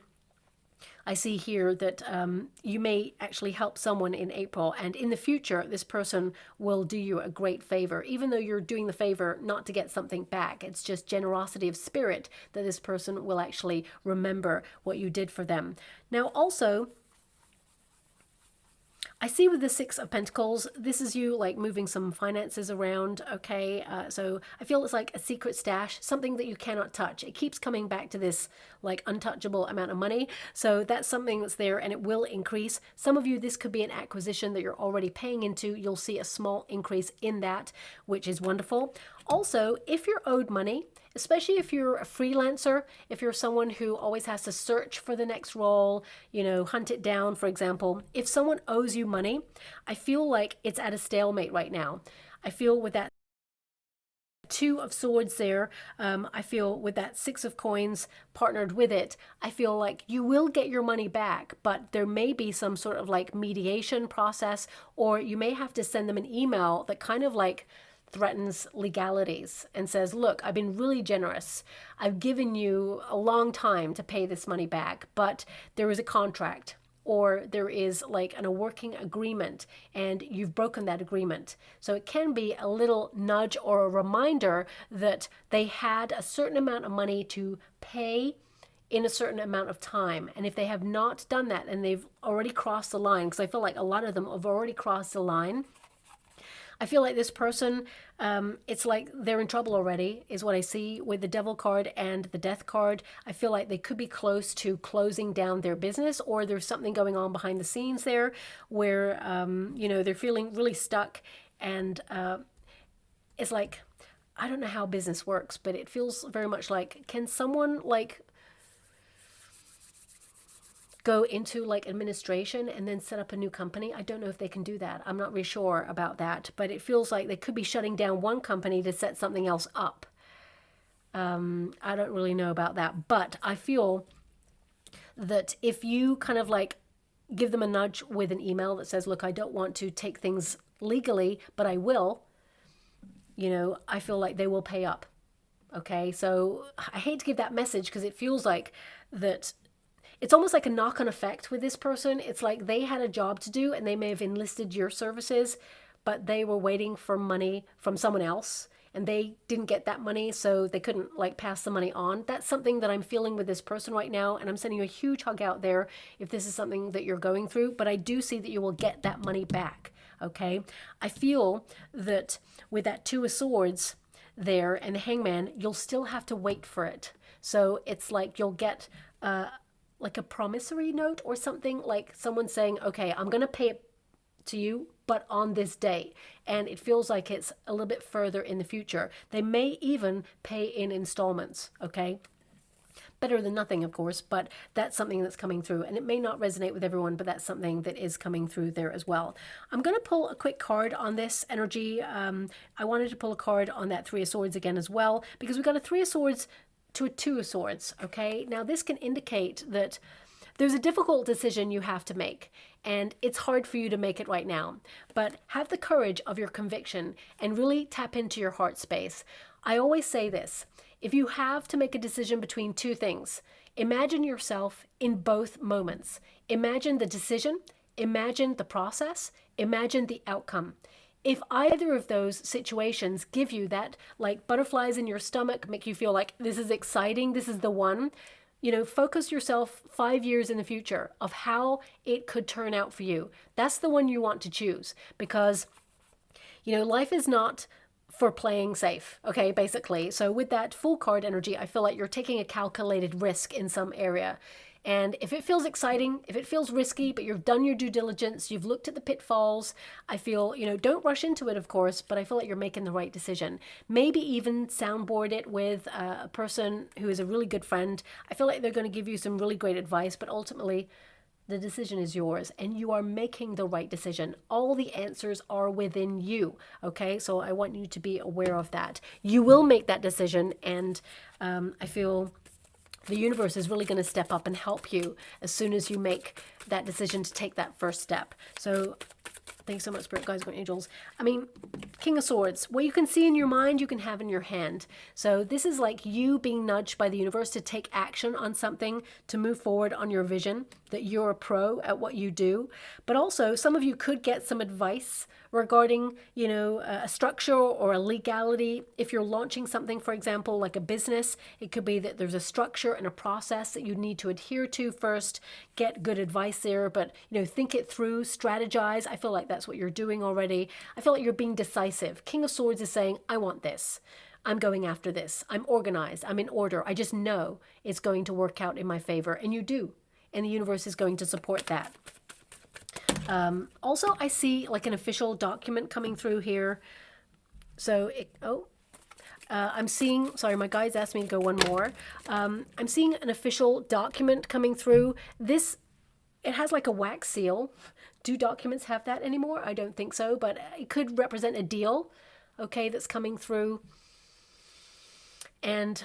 I see here that you may actually help someone in April, and in the future, this person will do you a great favor, even though you're doing the favor not to get something back. It's just generosity of spirit that this person will actually remember what you did for them. Now, also, I see with the Six of Pentacles, this is you like moving some finances around, okay? So I feel it's like a secret stash, something that you cannot touch. It keeps coming back to this like untouchable amount of money. So that's something that's there and it will increase. Some of you, this could be an acquisition that you're already paying into. You'll see a small increase in that, which is wonderful. Also, if you're owed money, especially if you're a freelancer, if you're someone who always has to search for the next role, hunt it down, for example. If someone owes you money, I feel like it's at a stalemate right now. I feel with that Two of Swords there, I feel with that Six of Coins partnered with it, I feel like you will get your money back, but there may be some sort of like mediation process, or you may have to send them an email that kind of like threatens legalities and says, look, I've been really generous. I've given you a long time to pay this money back, but there is a contract or there is like a working agreement and you've broken that agreement. So it can be a little nudge or a reminder that they had a certain amount of money to pay in a certain amount of time. And if they have not done that and they've already crossed the line, because I feel like a lot of them have already crossed the line, I feel like this person, it's like they're in trouble already, is what I see with the Devil card and the Death card. I feel like they could be close to closing down their business, or there's something going on behind the scenes there where, they're feeling really stuck. And it's like, I don't know how business works, but it feels very much like, can someone like go into like administration and then set up a new company? I don't know if they can do that. I'm not really sure about that, but it feels like they could be shutting down one company to set something else up. I don't really know about that, but I feel that if you kind of like give them a nudge with an email that says, look, I don't want to take things legally, but I will, I feel like they will pay up. Okay. So I hate to give that message because it feels like that it's almost like a knock-on effect with this person. It's like they had a job to do and they may have enlisted your services, but they were waiting for money from someone else and they didn't get that money, so they couldn't like pass the money on. That's something that I'm feeling with this person right now, and I'm sending you a huge hug out there if this is something that you're going through. But I do see that you will get that money back. okay? I feel that with that Two of Swords there and the Hangman, you'll still have to wait for it. So it's like you'll get like a promissory note or something, like someone saying, okay, I'm going to pay it to you, but on this date. And it feels like it's a little bit further in the future. They may even pay in installments, okay? Better than nothing, of course, but that's something that's coming through. And it may not resonate with everyone, but that's something that is coming through there as well. I'm going to pull a quick card on this energy. I wanted to pull a card on that Three of Swords again as well, because we've got a Three of Swords to a Two of Swords, okay? Now, this can indicate that there's a difficult decision you have to make, and it's hard for you to make it right now. But have the courage of your conviction and really tap into your heart space. I always say this. If you have to make a decision between two things, imagine yourself in both moments. Imagine the decision, imagine the process, imagine the outcome. If either of those situations give you that, like butterflies in your stomach, make you feel like this is exciting, this is the one, you know, focus yourself 5 years in the future of how it could turn out for you. That's the one you want to choose, because, you know, life is not for playing safe, okay, basically. So with that full card energy, I feel like you're taking a calculated risk in some area. And if it feels exciting, if it feels risky, but you've done your due diligence, you've looked at the pitfalls, I feel, you know, don't rush into it, of course, but I feel like you're making the right decision. Maybe even soundboard it with a person who is a really good friend. I feel like they're going to give you some really great advice, but ultimately, the decision is yours, and you are making the right decision. All the answers are within you, okay? So I want you to be aware of that. You will make that decision, and I feel the universe is really going to step up and help you as soon as you make that decision to take that first step. So thanks so much, Spirit Guides, Guardian Angels. I mean, King of Swords, what you can see in your mind, you can have in your hand. So this is like you being nudged by the universe to take action on something, to move forward on your vision, that you're a pro at what you do. But also, some of you could get some advice regarding, you know, a structure or a legality. If you're launching something, for example, like a business, it could be that there's a structure and a process that you need to adhere to first. Get good advice there, but, you know, think it through, strategize. I feel like that's what you're doing already. I feel like you're being decisive. King of Swords is saying, I want this. I'm going after this. I'm organized. I'm in order. I just know it's going to work out in my favor. And you do. And the universe is going to support that. Also, I see like an official document coming through here. So, I'm seeing, sorry, my guides asked me to go one more. I'm seeing an official document coming through. This, it has like a wax seal. Do documents have that anymore? I don't think so, but it could represent a deal, okay, that's coming through. And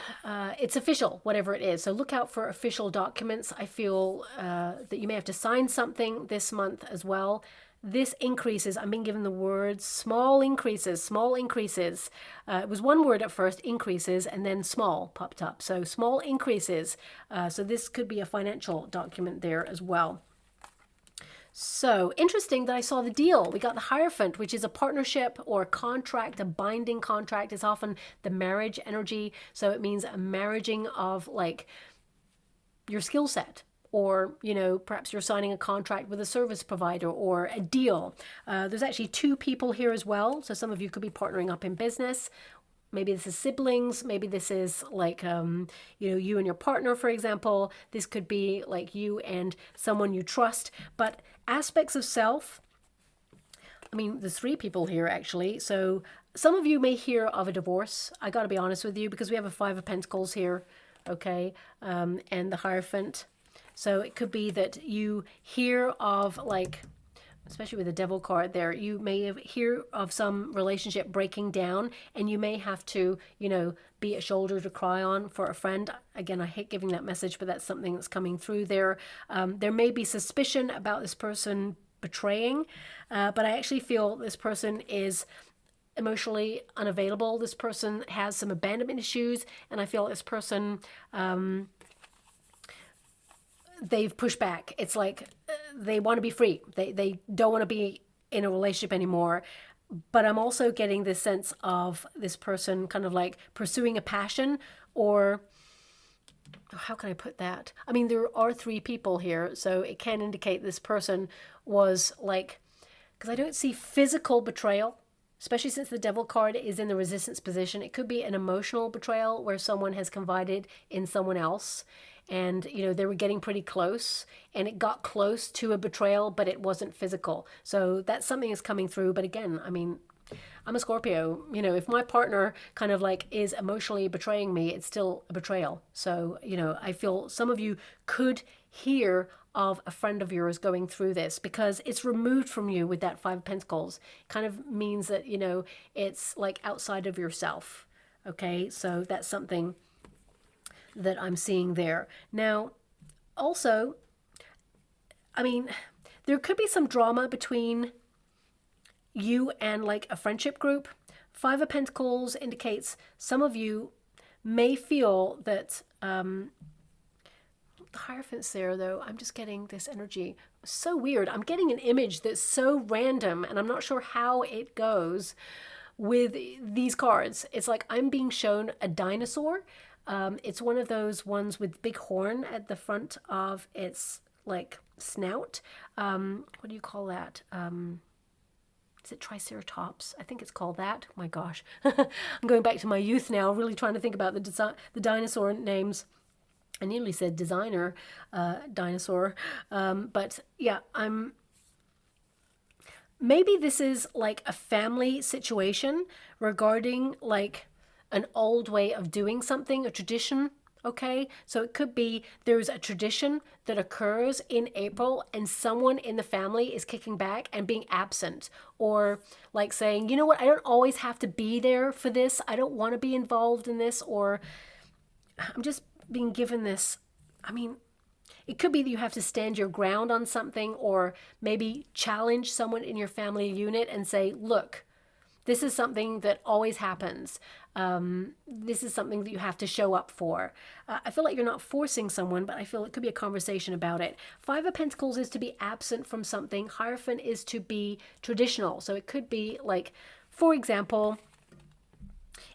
it's official, whatever it is. So look out for official documents. I feel that you may have to sign something this month as well. This increases, I'm being given the words, small increases, small increases. It was one word at first, increases, and then small popped up. So small increases. So this could be a financial document there as well. So interesting that I saw the deal. We got the Hierophant, which is a partnership or a contract, a binding contract. It's often the marriage energy. So it means a marrying of like your skill set, or, you know, perhaps you're signing a contract with a service provider or a deal. There's actually two people here as well. So some of you could be partnering up in business. Maybe this is siblings. Maybe this is like, you know, you and your partner, for example. This could be like you and someone you trust. But aspects of self, I mean, there's three people here, actually. So some of you may hear of a divorce. I got to be honest with you, because we have a Five of Pentacles here, okay, and the Hierophant. So it could be that you hear of, like, especially with the Devil card there, you may hear of some relationship breaking down, and you may have to, you know, be a shoulder to cry on for a friend. Again, I hate giving that message, but that's something that's coming through there. There may be suspicion about this person betraying, but I actually feel this person is emotionally unavailable. This person has some abandonment issues, and I feel this person, they've pushed back. It's like they want to be free. They don't want to be in a relationship anymore. But I'm also getting this sense of this person kind of like pursuing a passion, or how can I put that? I mean, there are three people here, so it can indicate this person was like, because I don't see physical betrayal, especially since the Devil card is in the resistance position. It could be an emotional betrayal where someone has confided in someone else and, you know, they were getting pretty close and it got close to a betrayal, but it wasn't physical. So that's something that's coming through. But again, I mean, I'm a Scorpio. You know, if my partner kind of like is emotionally betraying me, it's still a betrayal. So, you know, I feel some of you could hear of a friend of yours going through this because it's removed from you with that Five of Pentacles. Kind of means that, you know, it's like outside of yourself. Okay, so that's something that I'm seeing there. Now, also, I mean, there could be some drama between you and like a friendship group. Five of Pentacles indicates some of you may feel that the Hierophant's there though. I'm just getting this energy. So weird. I'm getting an image that's so random and I'm not sure how it goes with these cards. It's like I'm being shown a dinosaur. It's one of those ones with big horn at the front of its like snout. What do you call that? Is it Triceratops? I think it's called that. My gosh. I'm going back to my youth now, really trying to think about the dinosaur names. I nearly said designer dinosaur. But yeah, maybe this is like a family situation regarding like an old way of doing something, a tradition. Okay, so it could be there's a tradition that occurs in April and someone in the family is kicking back and being absent, or like saying, you know what, I don't always have to be there for this. I don't want to be involved in this, or I'm just being given this. I mean, it could be that you have to stand your ground on something, or maybe challenge someone in your family unit and say, look, this is something that always happens. This is something that you have to show up for. I feel like you're not forcing someone, but I feel it could be a conversation about it. Five of Pentacles is to be absent from something. Hierophant is to be traditional. So it could be like, for example,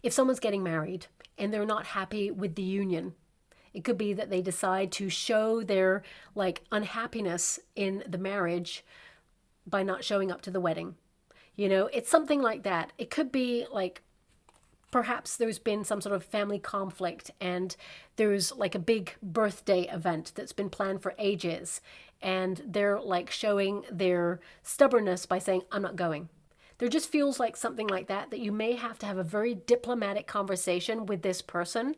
if someone's getting married and they're not happy with the union, it could be that they decide to show their like unhappiness in the marriage by not showing up to the wedding. You know, it's something like that. It could be like perhaps there's been some sort of family conflict and there's like a big birthday event that's been planned for ages and they're like showing their stubbornness by saying, I'm not going. There just feels like something like that you may have to have a very diplomatic conversation with this person.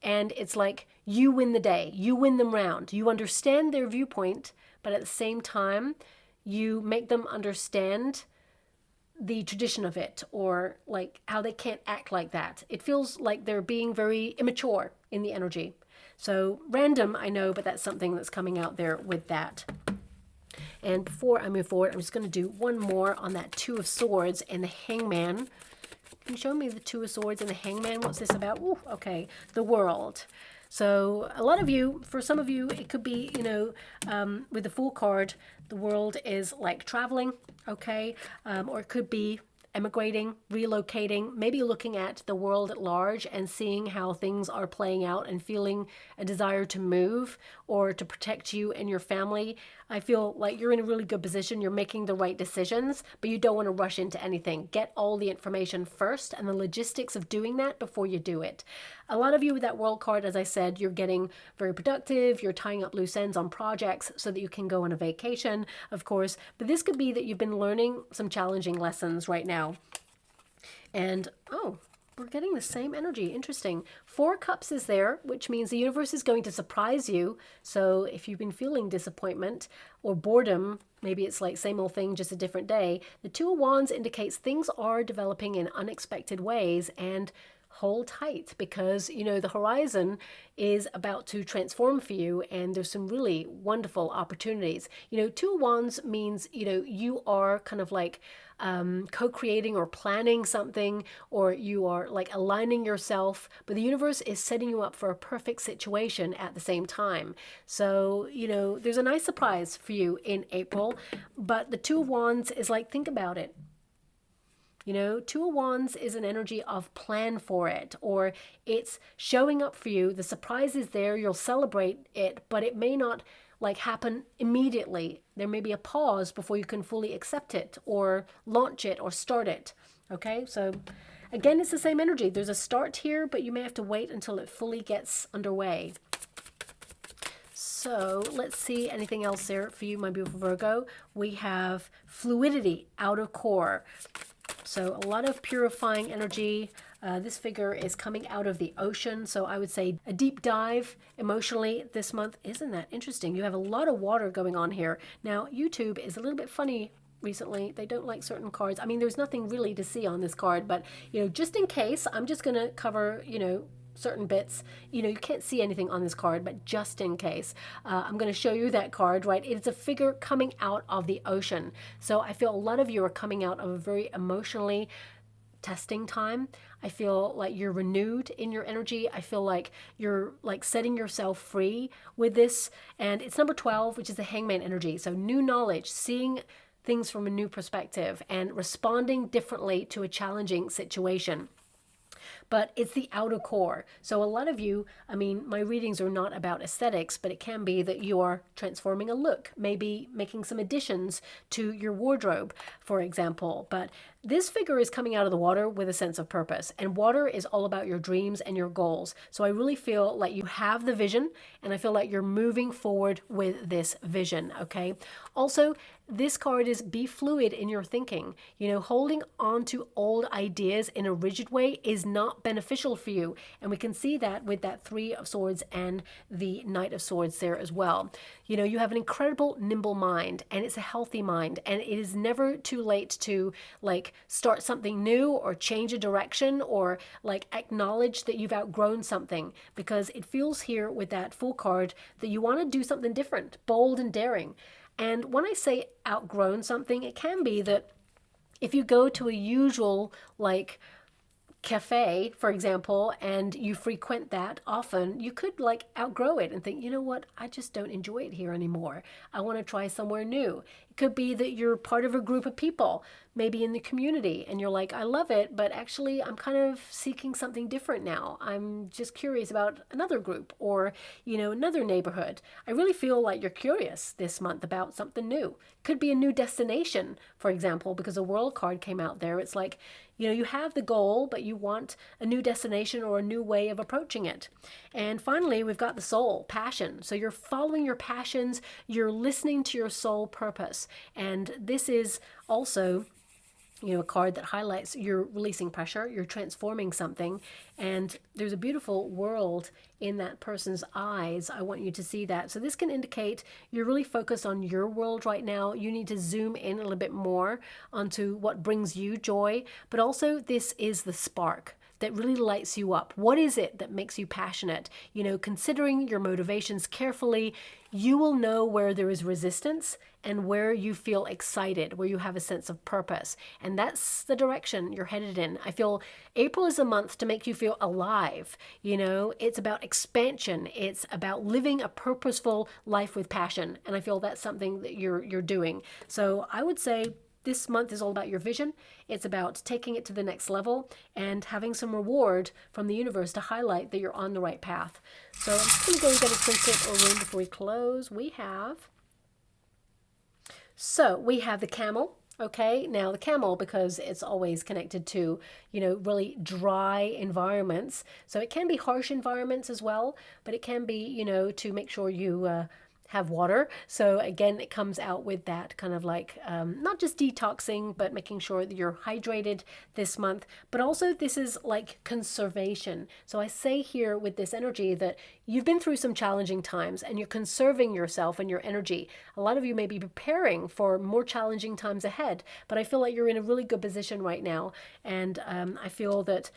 And it's like you win the day, you win them round, you understand their viewpoint, but at the same time, you make them understand the tradition of it, or like how they can't act like that. It feels like they're being very immature in the energy. So random, I know, but that's something that's coming out there with that. And before I move forward, I'm just going to do one more on that Two of Swords and the Hangman. Can you show me the Two of Swords and the Hangman? What's this about? Ooh, okay, the World. So a lot of you, for some of you, it could be, you know, with the Fool card, the World is like traveling, okay? Or it could be emigrating, relocating, maybe looking at the world at large and seeing how things are playing out and feeling a desire to move or to protect you and your family. I feel like you're in a really good position. You're making the right decisions, but you don't want to rush into anything. Get all the information first and the logistics of doing that before you do it. A lot of you with that World card, as I said, you're getting very productive. You're tying up loose ends on projects so that you can go on a vacation, of course. But this could be that you've been learning some challenging lessons right now. And, oh, we're getting the same energy. Interesting. Four Cups is there, which means the universe is going to surprise you. So if you've been feeling disappointment or boredom, maybe it's like same old thing, just a different day. The Two of Wands indicates things are developing in unexpected ways, and hold tight because, you know, the horizon is about to transform for you and there's some really wonderful opportunities. You know, Two of Wands means, you know, you are kind of like co-creating or planning something, or you are like aligning yourself, but the universe is setting you up for a perfect situation at the same time. So, you know, there's a nice surprise for you in April, but the Two of Wands is like, think about it. You know, Two of Wands is an energy of plan for it, or it's showing up for you. The surprise is there. You'll celebrate it, but it may not like happen immediately. There may be a pause before you can fully accept it or launch it or start it. Okay, so again, it's the same energy. There's a start here, but you may have to wait until it fully gets underway. So let's see anything else there for you, my beautiful Virgo. We have fluidity, outer core. So a lot of purifying energy. This figure is coming out of the ocean. So I would say a deep dive emotionally this month. Isn't that interesting? You have a lot of water going on here. Now, YouTube is a little bit funny recently. They don't like certain cards. I mean, there's nothing really to see on this card, but, you know, just in case, I'm just going to cover, you know, certain bits. You know, you can't see anything on this card, but just in case, I'm going to show you that card, right? It's a figure coming out of the ocean. So I feel a lot of you are coming out of a very emotionally testing time. I feel like you're renewed in your energy. I feel like you're like setting yourself free with this. And it's number 12, which is the hangman energy. So new knowledge, seeing things from a new perspective and responding differently to a challenging situation. But it's the outer core. So a lot of you, I mean, my readings are not about aesthetics, but it can be that you are transforming a look, maybe making some additions to your wardrobe, for example. But this figure is coming out of the water with a sense of purpose, and water is all about your dreams and your goals. So I really feel like you have the vision, and I feel like you're moving forward with this vision, okay? Also, this card is be fluid in your thinking. You know, holding on to old ideas in a rigid way is not beneficial for you. And we can see that with that Three of Swords and the Knight of Swords there as well. You know, you have an incredible nimble mind, and it's a healthy mind, and it is never too late to like start something new or change a direction or like acknowledge that you've outgrown something, because it feels here with that Fool card that you want to do something different, bold and daring. And when I say outgrown something, it can be that if you go to a usual like cafe, for example, and you frequent that often, you could like outgrow it and think, you know what, I just don't enjoy it here anymore. I want to try somewhere new. It could be that you're part of a group of people, maybe in the community, and you're like, I love it, but actually I'm kind of seeking something different now. I'm just curious about another group or, you know, another neighborhood. I really feel like you're curious this month about something new. Could be a new destination, for example, because a world card came out there. It's like, you know, you have the goal, but you want a new destination or a new way of approaching it. And finally, we've got the soul, passion. So you're following your passions, you're listening to your soul purpose. And this is also, you know, a card that highlights you're releasing pressure, you're transforming something, and there's a beautiful world in that person's eyes. I want you to see that. So this can indicate you're really focused on your world right now. You need to zoom in a little bit more onto what brings you joy, but also this is the spark that really lights you up. What is it that makes you passionate? You know, considering your motivations carefully, you will know where there is resistance and where you feel excited, where you have a sense of purpose. And that's the direction you're headed in. I feel April is a month to make you feel alive. You know, it's about expansion. It's about living a purposeful life with passion. And I feel that's something that you're doing. So I would say this month is all about your vision. It's about taking it to the next level and having some reward from the universe to highlight that you're on the right path. So I'm just going to go and get a trinket or ring before we close. We have the camel. Okay, now the camel, because it's always connected to, you know, really dry environments. So it can be harsh environments as well, but it can be, you know, to make sure you have water. So again, it comes out with that kind of like not just detoxing, but making sure that you're hydrated this month. But also this is like conservation. So I say here with this energy that you've been through some challenging times and you're conserving yourself and your energy. A lot of you may be preparing for more challenging times ahead, but I feel like you're in a really good position right now. And I feel that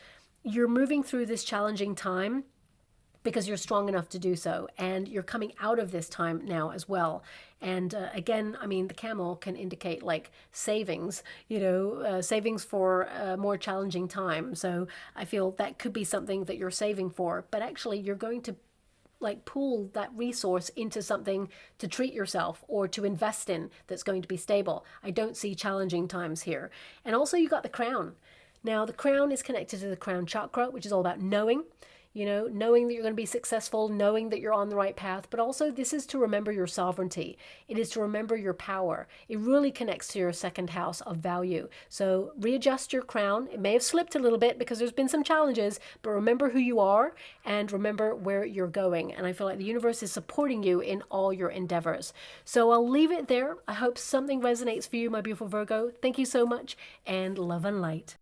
you're moving through this challenging time because you're strong enough to do so, and you're coming out of this time now as well. And again, I mean, the camel can indicate like savings, you know, savings for a more challenging time. So I feel that could be something that you're saving for, but actually you're going to like pool that resource into something to treat yourself or to invest in that's going to be stable. I don't see challenging times here. And also you got the crown. Now the crown is connected to the crown chakra, which is all about knowing. you know, knowing that you're going to be successful, knowing that you're on the right path, but also this is to remember your sovereignty. It is to remember your power. It really connects to your second house of value. So readjust your crown. It may have slipped a little bit because there's been some challenges, but remember who you are and remember where you're going. And I feel like the universe is supporting you in all your endeavors. So I'll leave it there. I hope something resonates for you, my beautiful Virgo. Thank you so much, and love and light.